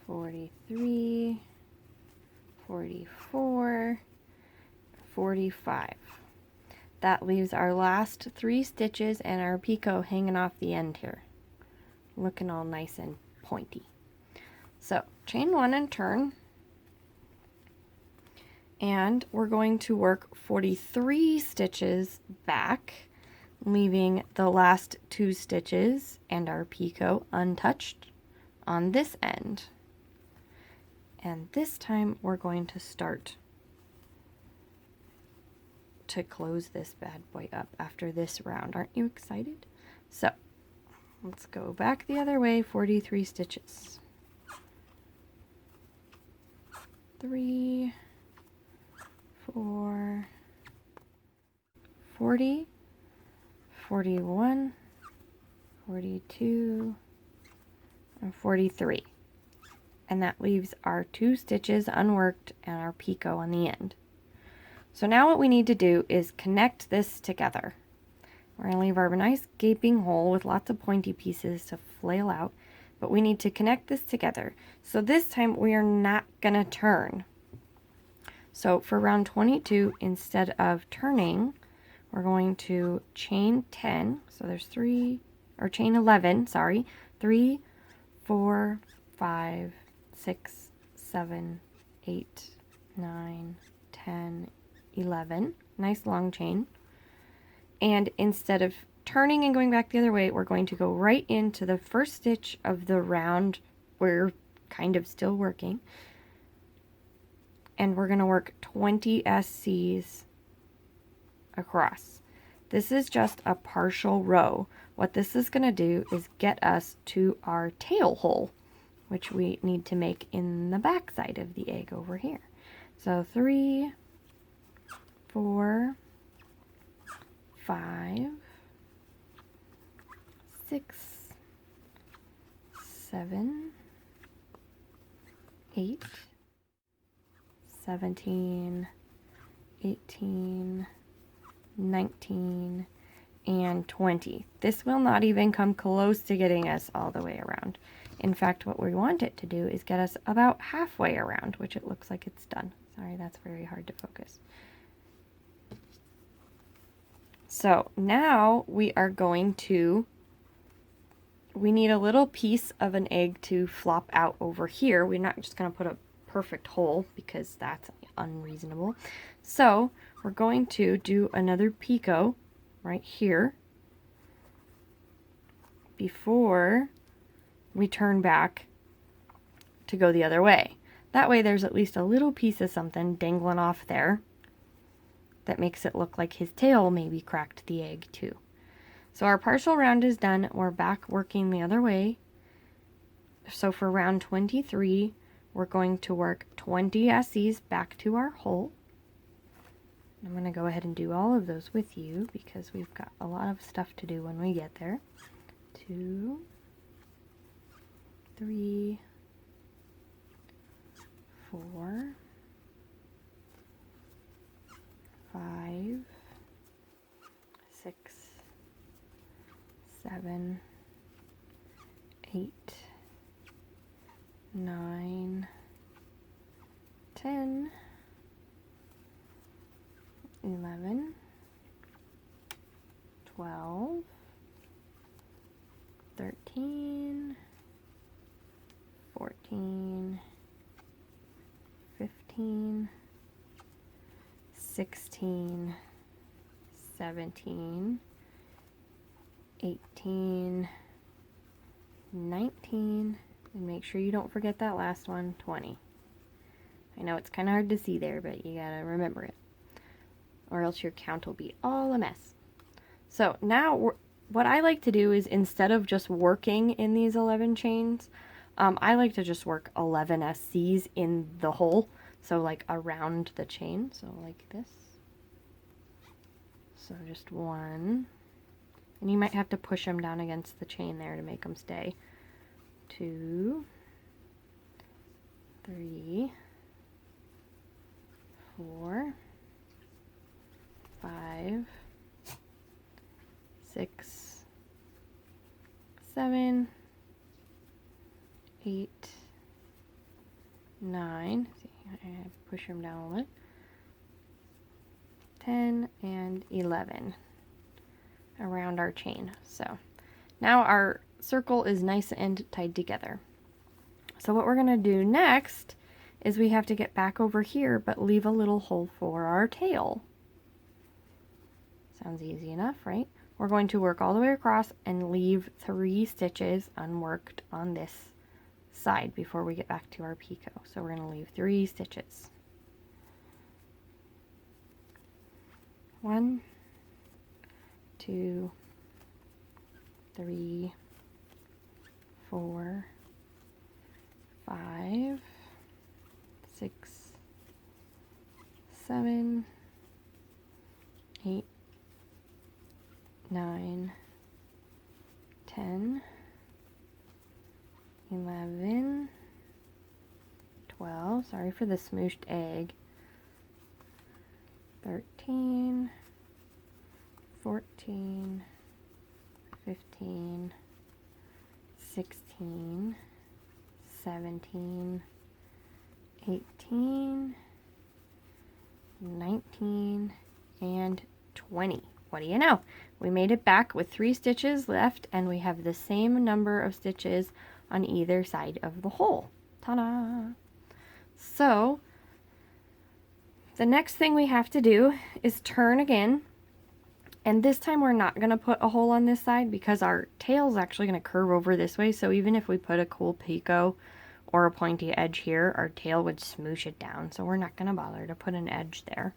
43, 44, 45. That leaves our last 3 stitches and our picot hanging off the end here, looking all nice and pointy. So chain 1 and turn, and we're going to work 43 stitches back, leaving the last 2 stitches and our picot untouched on this end. And this time we're going to start to close this bad boy up after this round. Aren't you excited? So let's go back the other way, 43 stitches. 3, 4, 40, 41, 42, and 43. And that leaves our 2 stitches unworked and our picot on the end. So now what we need to do is connect this together. We're going to leave our nice gaping hole with lots of pointy pieces to flail out, but we need to connect this together. So this time we are not going to turn. So for round 22, instead of turning, we're going to chain 10. So there's 3, or chain 11, sorry. 3, 4, 5, 6, 7, 8, 9, 10, 11. Nice long chain. And instead of turning and going back the other way, we're going to go right into the first stitch of the round we're kind of still working. And we're going to work 20 SCs across. This is just a partial row. What this is going to do is get us to our tail hole, which we need to make in the back side of the egg over here. So 3, 4, 5, 6, 7, 8, 17, 18, 19, and 20. This will not even come close to getting us all the way around. In fact, what we want it to do is get us about halfway around, which it looks like it's done. Sorry, that's very hard to focus. So now we are going to, we need a little piece of an egg to flop out over here. We're not just going to put a perfect hole because that's unreasonable. So we're going to do another picot right here before we turn back to go the other way. That way there's at least a little piece of something dangling off there that makes it look like his tail maybe cracked the egg too. So our partial round is done. We're back working the other way. So for round 23, we're going to work 20 SEs back to our hole. I'm going to go ahead and do all of those with you because we've got a lot of stuff to do when we get there. 2, 3, 4, 5, 6, 7, 8, 9, 10, 11, 12, 13, 14, 15, 16, 17, 18, 19, and make sure you don't forget that last one, 20. I know it's kind of hard to see there, but you gotta remember it, or else your count will be all a mess. So now what I like to do is, instead of just working in these 11 chains, I like to just work 11 SCs in the hole, so like around the chain, so like this. So just 1, and you might have to push them down against the chain there to make them stay. 2, 3, 4, 5, 6, 7, 8, 9. See, I have to push them down a little bit. 10 and 11 around our chain. So now our circle is nice and tied together. So what we're going to do next is we have to get back over here but leave a little hole for our tail. Sounds easy enough, right? We're going to work all the way across and leave 3 stitches unworked on this side before we get back to our picot. So we're going to leave 3 stitches. 1, 2, 3, 4, 5, 6, 7, 8, 9, 10, 11, 12, sorry for the smooshed egg, 13, 14, 15, 16, 17, 18, 19, and 20. What do you know? We made it back with 3 stitches left, and we have the same number of stitches on either side of the hole. Ta-da! So the next thing we have to do is turn again, and this time we're not going to put a hole on this side because our tail is actually going to curve over this way, so even if we put a cool picot or a pointy edge here, our tail would smoosh it down, so we're not going to bother to put an edge there.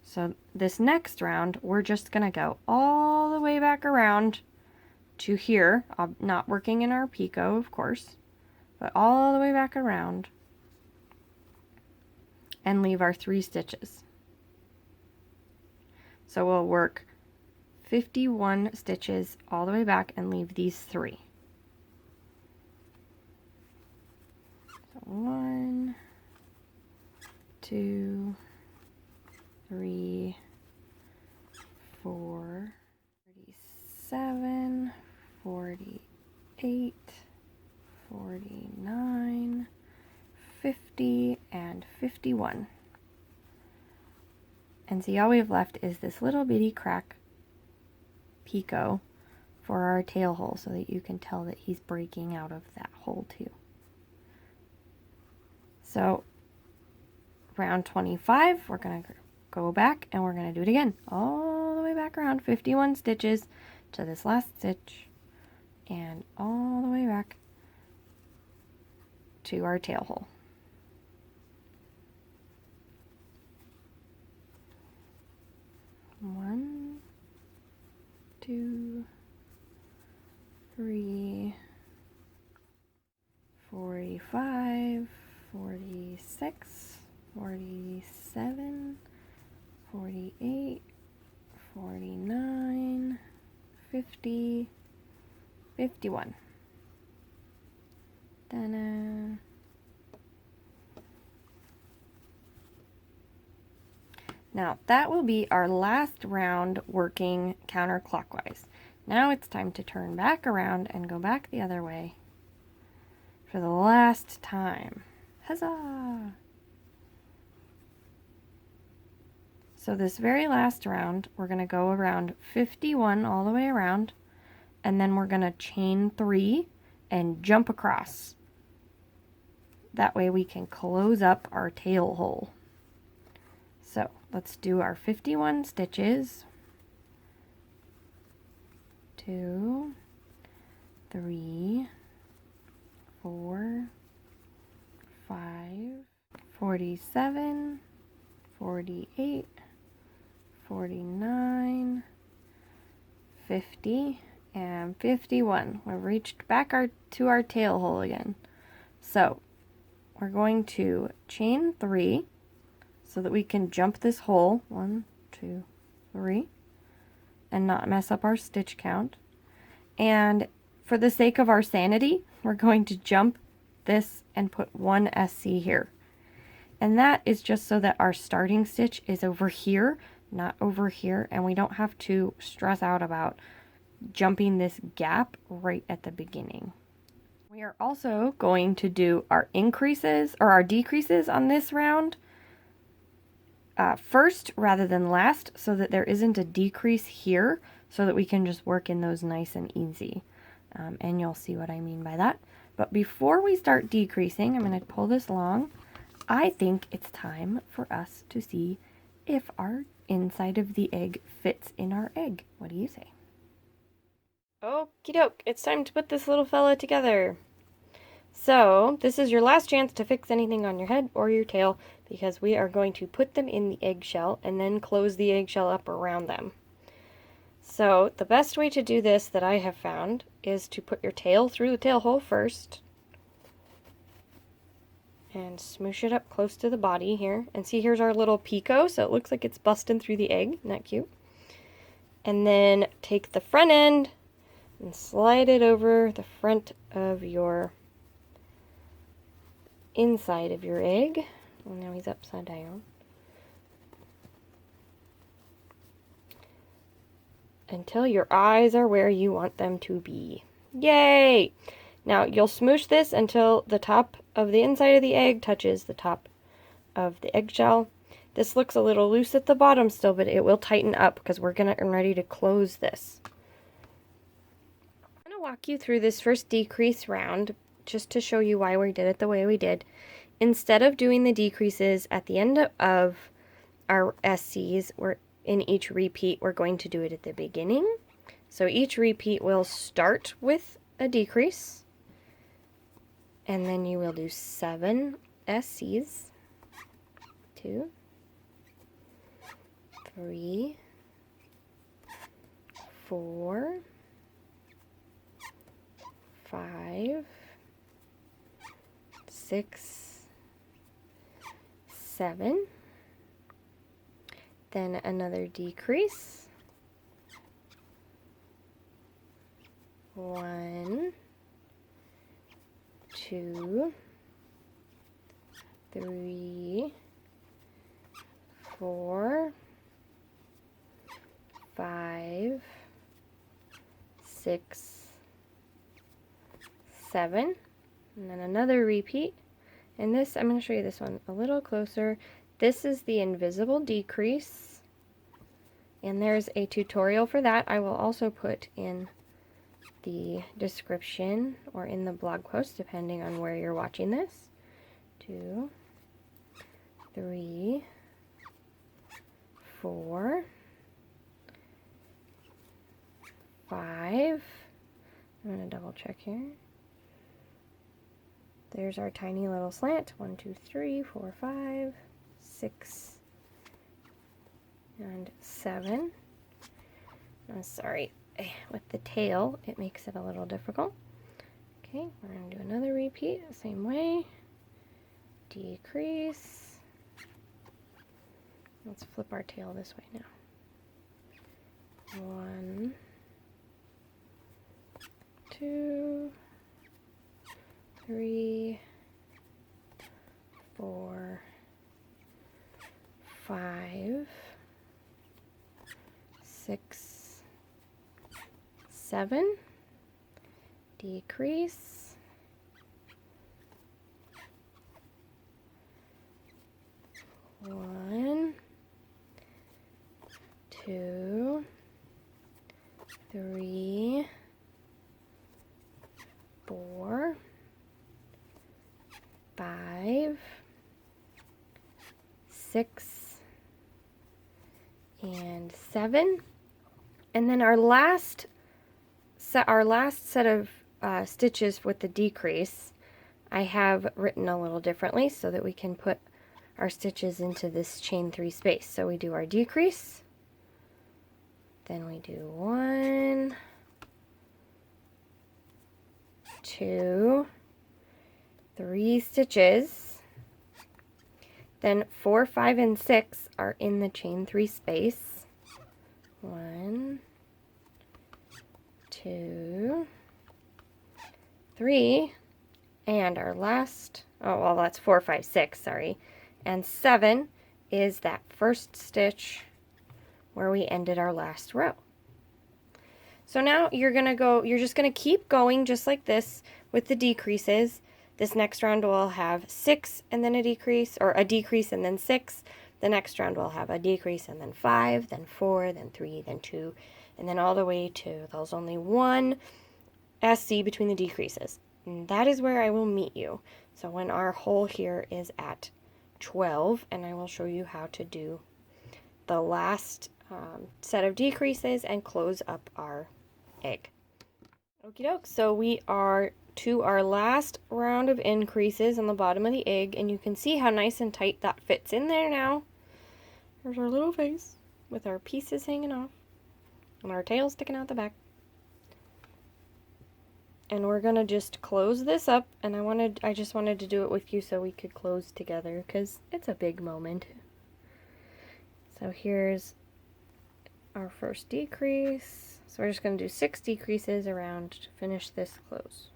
So this next round, we're just going to go all the way back around to here, not working in our picot, of course, but all the way back around and leave our 3 stitches. So we'll work 51 stitches all the way back and leave these 3. So 1, 2, 3, 4, 50, and 51. And see, all we have left is this little bitty crack picot for our tail hole, so that you can tell that he's breaking out of that hole too. So round 25, we're going to go back and we're going to do it again, all the way back around, 51 stitches to this last stitch, and all the way back to our tail hole. One, 2, 3, 45, 46, 47, 48, 49, 50, 51. Ta-da! Now that will be our last round working counterclockwise. Now it's time to turn back around and go back the other way for the last time. Huzzah! So this very last round, we're going to go around 51 all the way around, and then we're going to chain 3 and jump across. That way we can close up our tail hole. So let's do our 51 stitches. 2, 3, 4, 5, 47, 48, 49, 50, and 51. We've reached back to our tail hole again. So we're going to chain 3 so that we can jump this hole, 1, 2, 3, and not mess up our stitch count. And for the sake of our sanity, we're going to jump this and put 1 SC here. And that is just so that our starting stitch is over here, not over here, and we don't have to stress out about jumping this gap right at the beginning. We are also going to do our increases or our decreases on this round first rather than last, so that there isn't a decrease here, so that we can just work in those nice and easy. And you'll see what I mean by that. But before we start decreasing, I'm going to pull this along. I think it's time for us to see if our inside of the egg fits in our egg. What do you say? Okie doke, it's time to put this little fella together. So this is your last chance to fix anything on your head or your tail, because we are going to put them in the eggshell and then close the eggshell up around them. So the best way to do this that I have found is to put your tail through the tail hole first and smoosh it up close to the body here. And see, here's our little picot, so it looks like it's busting through the egg. Isn't that cute? And then take the front end and slide it over the front of your inside of your egg. Well, now he's upside down. Until your eyes are where you want them to be. Yay! Now you'll smoosh this until the top of the inside of the egg touches the top of the eggshell. This looks a little loose at the bottom still, but it will tighten up because we're getting ready to close this. I'm going to walk you through this first decrease round just to show you why we did it the way we did. Instead of doing the decreases at the end of our SCs, in each repeat, we're going to do it at the beginning. So each repeat will start with a decrease, and then you will do 7 SCs. 2, 3, 4, 5, 6, 7, then another decrease, 1, 2, 3, 4, 5, 6, 7, and then another repeat, And this, I'm going to show you this one a little closer. This is the invisible decrease, and there's a tutorial for that. I will also put in the description or in the blog post, depending on where you're watching this. 2, 3, 4, 5. I'm going to double check here. There's our tiny little slant. 1, 2, 3, 4, 5, 6, and 7. I'm sorry, with the tail, it makes it a little difficult. Okay, we're going to do another repeat the same way. Decrease. Let's flip our tail this way now. 1, 2, 3, 4, 5, 6, 7, decrease, 1, 2, 3, 4, 5, 6, and 7. And then our last set of stitches with the decrease, I have written a little differently so that we can put our stitches into this chain 3 space. So we do our decrease, then we do 1, 2, 3 stitches, then 4, 5, and 6 are in the chain 3 space. 1, 2, 3, and our last, oh well, that's 4, 5, 6, sorry, and 7 is that first stitch where we ended our last row. So now you're just gonna keep going just like this with the decreases. This next round will have 6 and then a decrease, or a decrease and then 6. The next round will have a decrease and then 5, then 4, then 3, then 2, and then all the way to there's only one SC between the decreases. And that is where I will meet you. So when our hole here is at 12, and I will show you how to do the last set of decreases and close up our egg. Okie doke, so we are to our last round of increases on the bottom of the egg, and you can see how nice and tight that fits in there now. There's our little face with our pieces hanging off and our tail sticking out the back. And we're gonna just close this up, and I just wanted to do it with you so we could close together because it's a big moment. So here's our first decrease. So we're just going to do 6 decreases around to finish this close.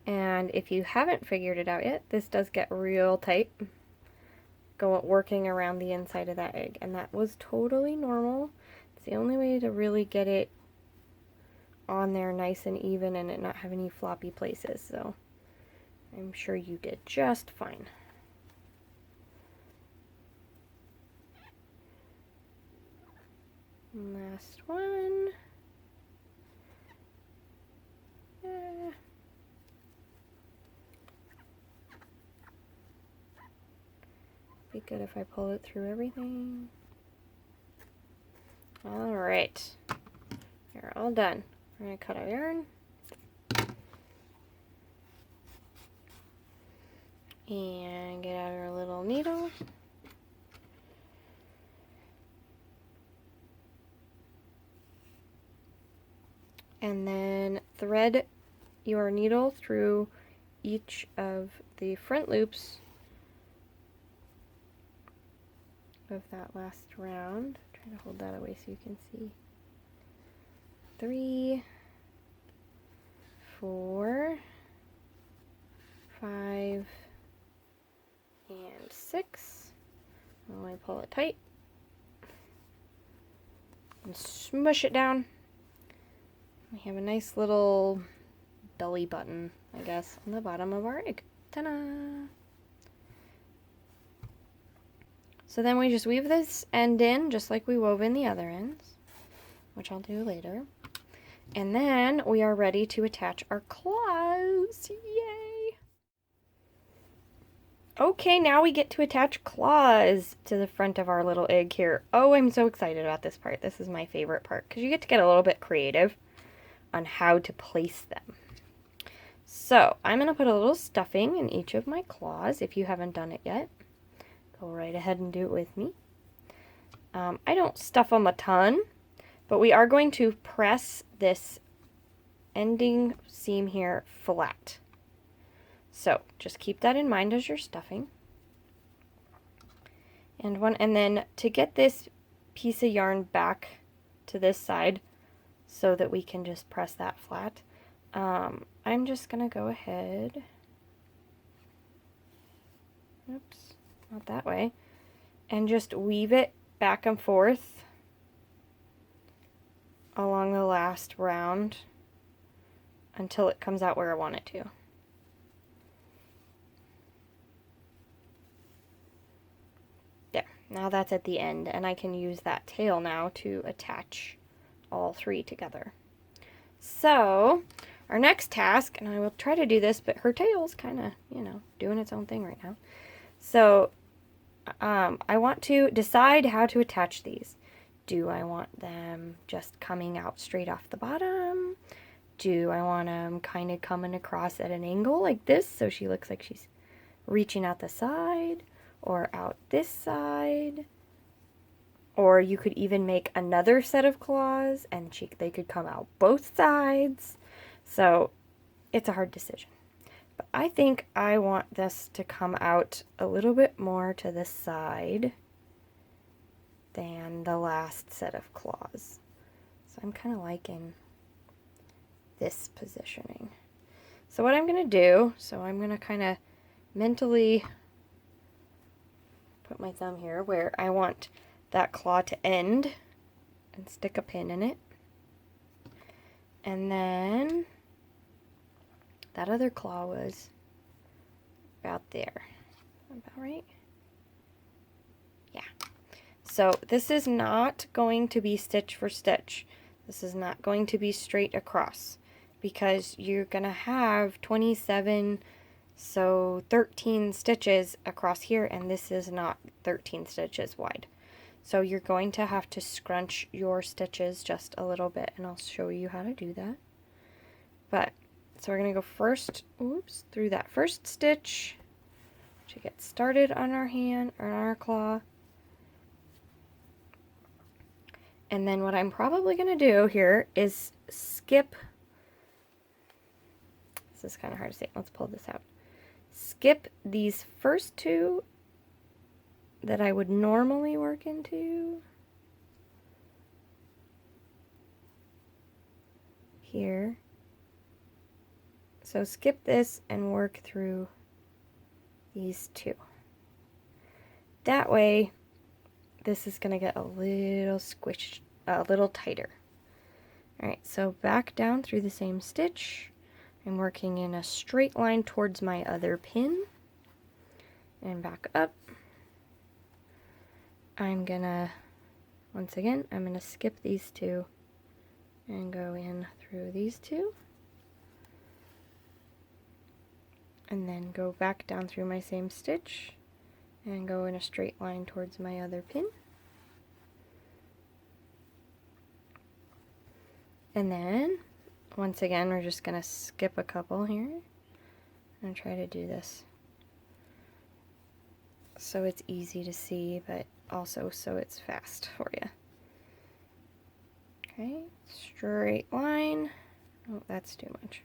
And if you haven't figured it out yet, this does get real tight working around the inside of that egg, and that was totally normal. It's the only way to really get it on there nice and even and it not have any floppy places, so I'm sure you did just fine. Last one. Be good if I pull it through everything. Alright, you're all done. We're going to cut our yarn. And get out our little needle. And then thread your needle through each of the front loops of that last round. I'm trying to hold that away so you can see. 3, 4, 5, and 6. And I pull it tight and smush it down. We have a nice little belly button, I guess, on the bottom of our egg. Ta-da! So then we just weave this end in just like we wove in the other ends, which I'll do later. And then we are ready to attach our claws. Yay! Okay, now we get to attach claws to the front of our little egg here. Oh, I'm so excited about this part. This is my favorite part because you get to get a little bit creative on how to place them. So I'm going to put a little stuffing in each of my claws if you haven't done it yet. Go right ahead and do it with me. I don't stuff them a ton, but we are going to press this ending seam here flat. So just keep that in mind as you're stuffing. And then to get this piece of yarn back to this side so that we can just press that flat, I'm just going to go ahead, oops, not that way, and just weave it back and forth along the last round until it comes out where I want it to. There, now that's at the end, and I can use that tail now to attach all 3 together. So our next task, and I will try to do this, but her tail's kind of, you know, doing its own thing right now. So I want to decide how to attach these. Do I want them just coming out straight off the bottom? Do I want them kind of coming across at an angle like this so she looks like she's reaching out the side or out this side? Or you could even make another set of claws and they could come out both sides. So it's a hard decision. But I think I want this to come out a little bit more to this side than the last set of claws. So I'm kind of liking this positioning. So what I'm going to do, so I'm going to kind of mentally put my thumb here where I want that claw to end and stick a pin in it. And then that other claw was about there. About right? Yeah. So this is not going to be stitch for stitch. This is not going to be straight across because you're going to have 27, so 13 stitches across here, and this is not 13 stitches wide. So you're going to have to scrunch your stitches just a little bit, and I'll show you how to do that. But so we're going to go first, oops, through that first stitch to get started on our hand or on our claw. And then what I'm probably going to do here is skip, this is kind of hard to say, let's pull this out. Skip these first 2 that I would normally work into here. So skip this and work through these 2. That way, this is going to get a little squished, a little tighter. Alright, so back down through the same stitch. I'm working in a straight line towards my other pin. And back up. I'm gonna, once again, I'm gonna skip these 2 and go in through these 2. And then go back down through my same stitch and go in a straight line towards my other pin. And then, once again, we're just going to skip a couple here and try to do this so it's easy to see, but also so it's fast for you. Okay, straight line. Oh, that's too much.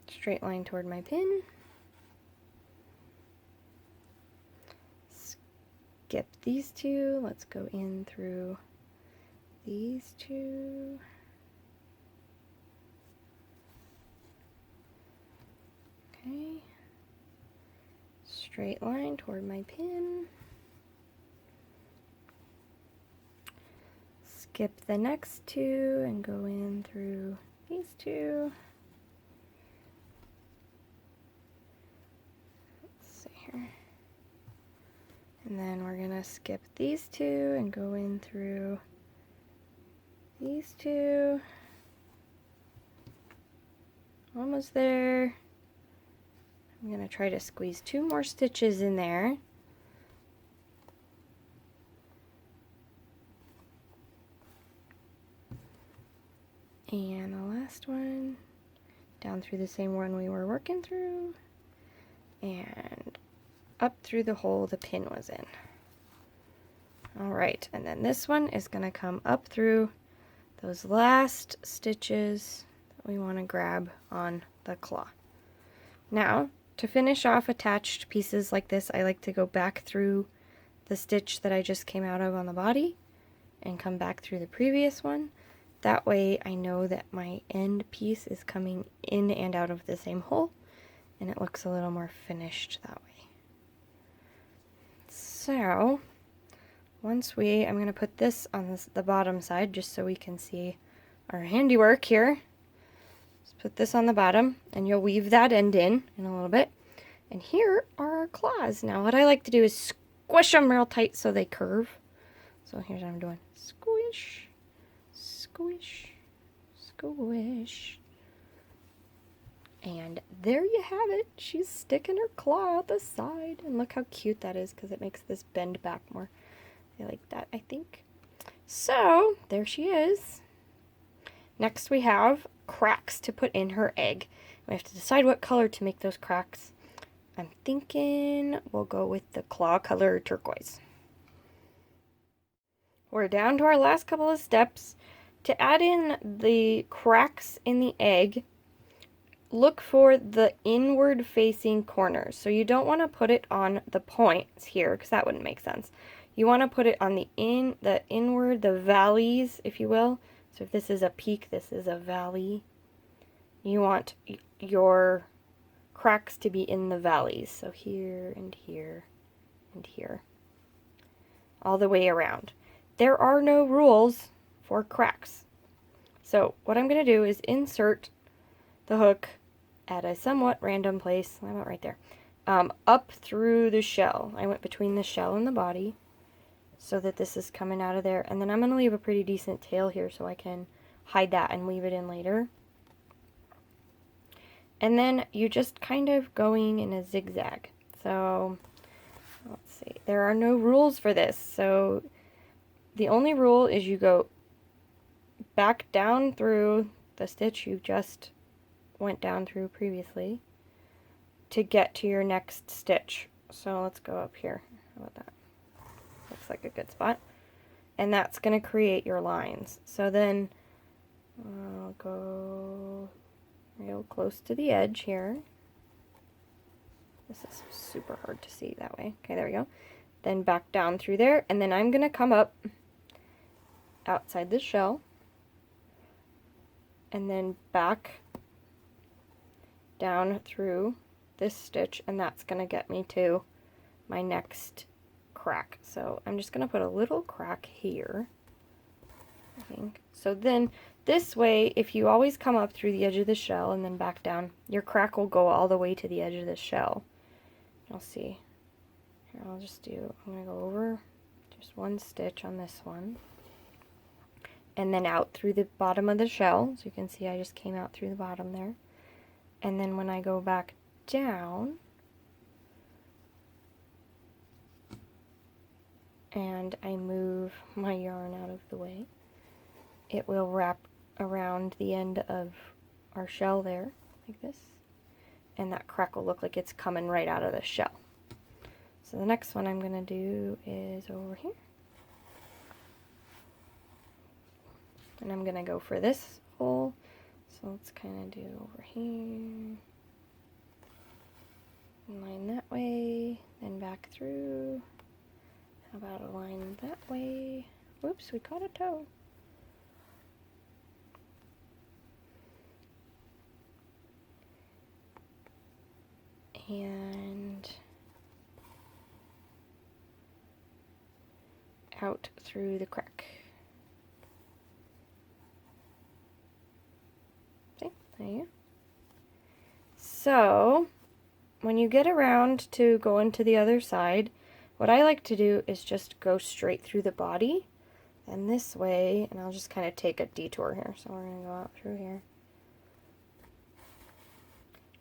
Straight line toward my pin. Skip these 2. Let's go in through these 2. Okay. straight line toward my pin. Skip the next two and go in through these two. Let's see here. And then we're gonna skip these two and go in through these two. Almost there. I'm going to try to squeeze 2 more stitches in there. And the last one, down through the same one we were working through, and up through the hole the pin was in. Alright, and then this one is going to come up through those last stitches that we want to grab on the claw. Now, to finish off attached pieces like this, I like to go back through the stitch that I just came out of on the body and come back through the previous one. That way I know that my end piece is coming in and out of the same hole, and it looks a little more finished that way. So, I'm going to put this on the bottom side just so we can see our handiwork here. Just put this on the bottom, and you'll weave that end in a little bit. And here are our claws. Now what I like to do is squish them real tight so they curve. So here's what I'm doing. Squish, squish, squish. And there you have it. She's sticking her claw out the side. And look how cute that is because it makes this bend back more. I like that, I think. So, there she is. Next we have cracks to put in her egg. We have to decide what color to make those cracks. I'm thinking we'll go with the claw color turquoise. We're down to our last couple of steps. To add in the cracks in the egg, look for the inward facing corners. So you don't want to put it on the points here because that wouldn't make sense. You want to put it on the inward, the valleys, if you will. So if this is a peak, this is a valley. You want your cracks to be in the valleys. So here and here and here. All the way around. There are no rules for cracks. So what I'm going to do is insert the hook at a somewhat random place. I went right there. Up through the shell. I went between the shell and the body, so that this is coming out of there. And then I'm going to leave a pretty decent tail here so I can hide that and weave it in later. And then you just kind of going in a zigzag. So, let's see. There are no rules for this. So, the only rule is you go back down through the stitch you just went down through previously to get to your next stitch. So, let's go up here. How about that? Looks like a good spot. And that's going to create your lines. So then I'll go real close to the edge here. This is super hard to see that way. Okay, there we go. Then back down through there. And then I'm going to come up outside the shell. And then back down through this stitch. And that's going to get me to my next crack. So I'm just going to put a little crack here, I think. So then this way, if you always come up through the edge of the shell and then back down, your crack will go all the way to the edge of the shell. You'll see. Here, I'm going to go over just one stitch on this one. And then out through the bottom of the shell. So you can see I just came out through the bottom there. And then when I go back down, and I move my yarn out of the way, it will wrap around the end of our shell there, like this, and that crack will look like it's coming right out of the shell. So the next one I'm going to do is over here, and I'm going to go for this hole, so let's kind of do over here, line that way, then back through. How about a line that way? Whoops, we caught a toe. And out through the crack. See? There you go. So, when you get around to go into the other side, what I like to do is just go straight through the body, and this way, and I'll just kind of take a detour here. So we're going to go out through here.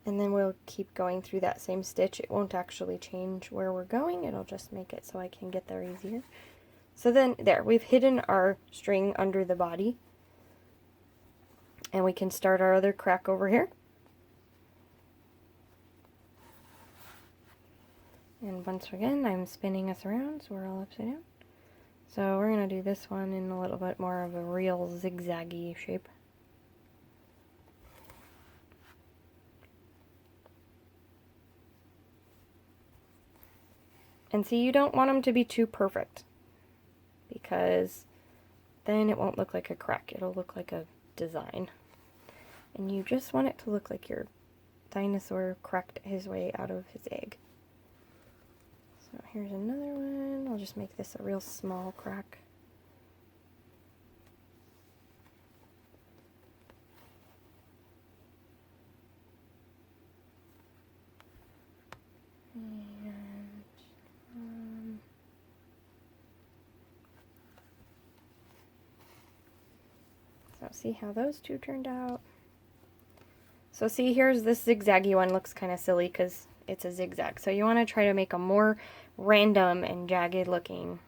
And then we'll keep going through that same stitch. It won't actually change where we're going. It'll just make it so I can get there easier. So then, there, we've hidden our string under the body. And we can start our other crack over here. And once again, I'm spinning us around, so we're all upside down. So we're going to do this one in a little bit more of a real zigzaggy shape. And see, you don't want them to be too perfect, because then it won't look like a crack. It'll look like a design. And you just want it to look like your dinosaur cracked his way out of his egg. So here's another one. I'll just make this a real small crack. So see how those two turned out? So see, here's this zigzaggy one. Looks kind of silly because it's a zigzag. So you want to try to make a more random and jagged looking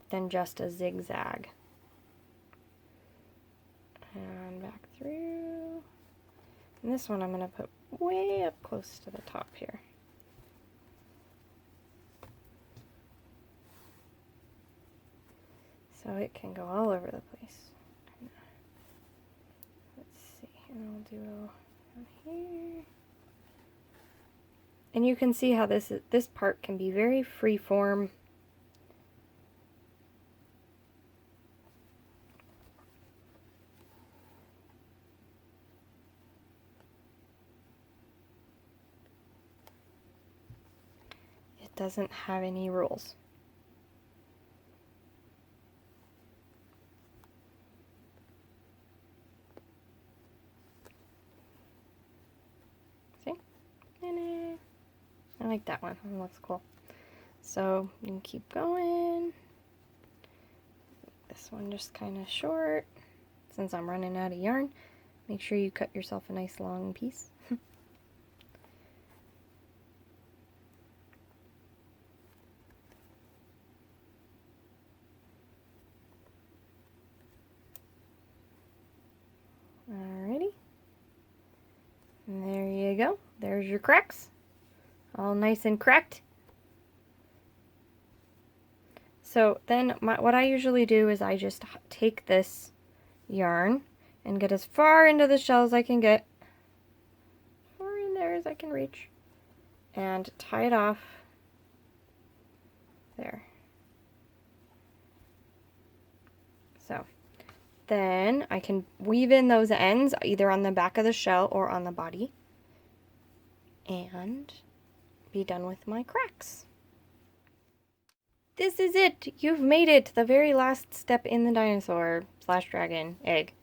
than just a zigzag. And back through. And this one I'm going to put way up close to the top here. So it can go all over the place. Let's see, and I'll do down here. And you can see how this part can be very free form. It doesn't have any rules. See? I like that one. It looks cool. So you can keep going. This one just kind of short. Since I'm running out of yarn, make sure you cut yourself a nice long piece. Alrighty. And there you go. There's your cracks. All nice and cracked. So then what I usually do is I just take this yarn and get as far into the shell as I can get. Far in there as I can reach. And tie it off there. So then I can weave in those ends either on the back of the shell or on the body. And be done with my cracks. This is it! You've made it! The very last step in the dinosaur / dragon egg.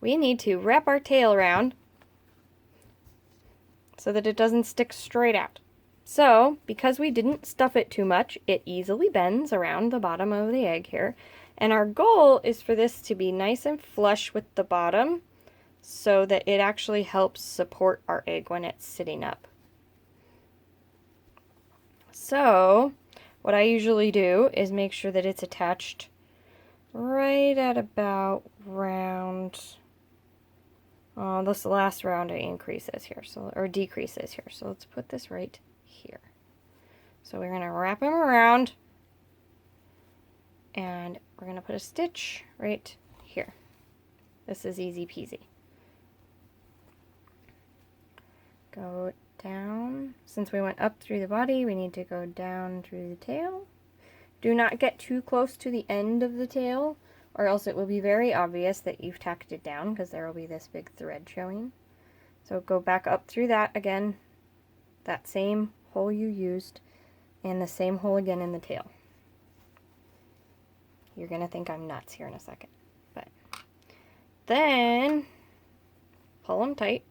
We need to wrap our tail around so that it doesn't stick straight out. So, because we didn't stuff it too much, it easily bends around the bottom of the egg here. And our goal is for this to be nice and flush with the bottom so that it actually helps support our egg when it's sitting up. So, what I usually do is make sure that it's attached right at about round, this last round it increases here, so, or decreases here. So let's put this right here. So we're going to wrap them around and we're going to put a stitch right here. This is easy peasy. Go down. Since we went up through the body, we need to go down through the tail. Do not get too close to the end of the tail, or else it will be very obvious that you've tacked it down, because there will be this big thread showing. So go back up through that again, that same hole you used, and the same hole again in the tail. You're going to think I'm nuts here in a second. But then pull them tight.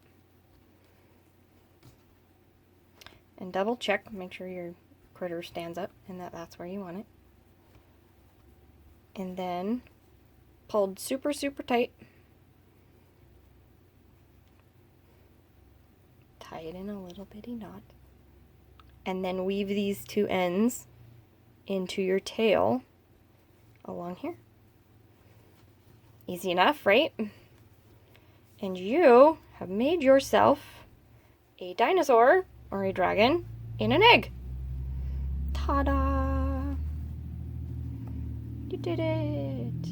And double check, make sure your critter stands up and that's where you want it. And then pulled super, super tight. Tie it in a little bitty knot. And then weave these two ends into your tail along here. Easy enough, right? And you have made yourself a dinosaur or a dragon in an egg. Ta-da! You did it!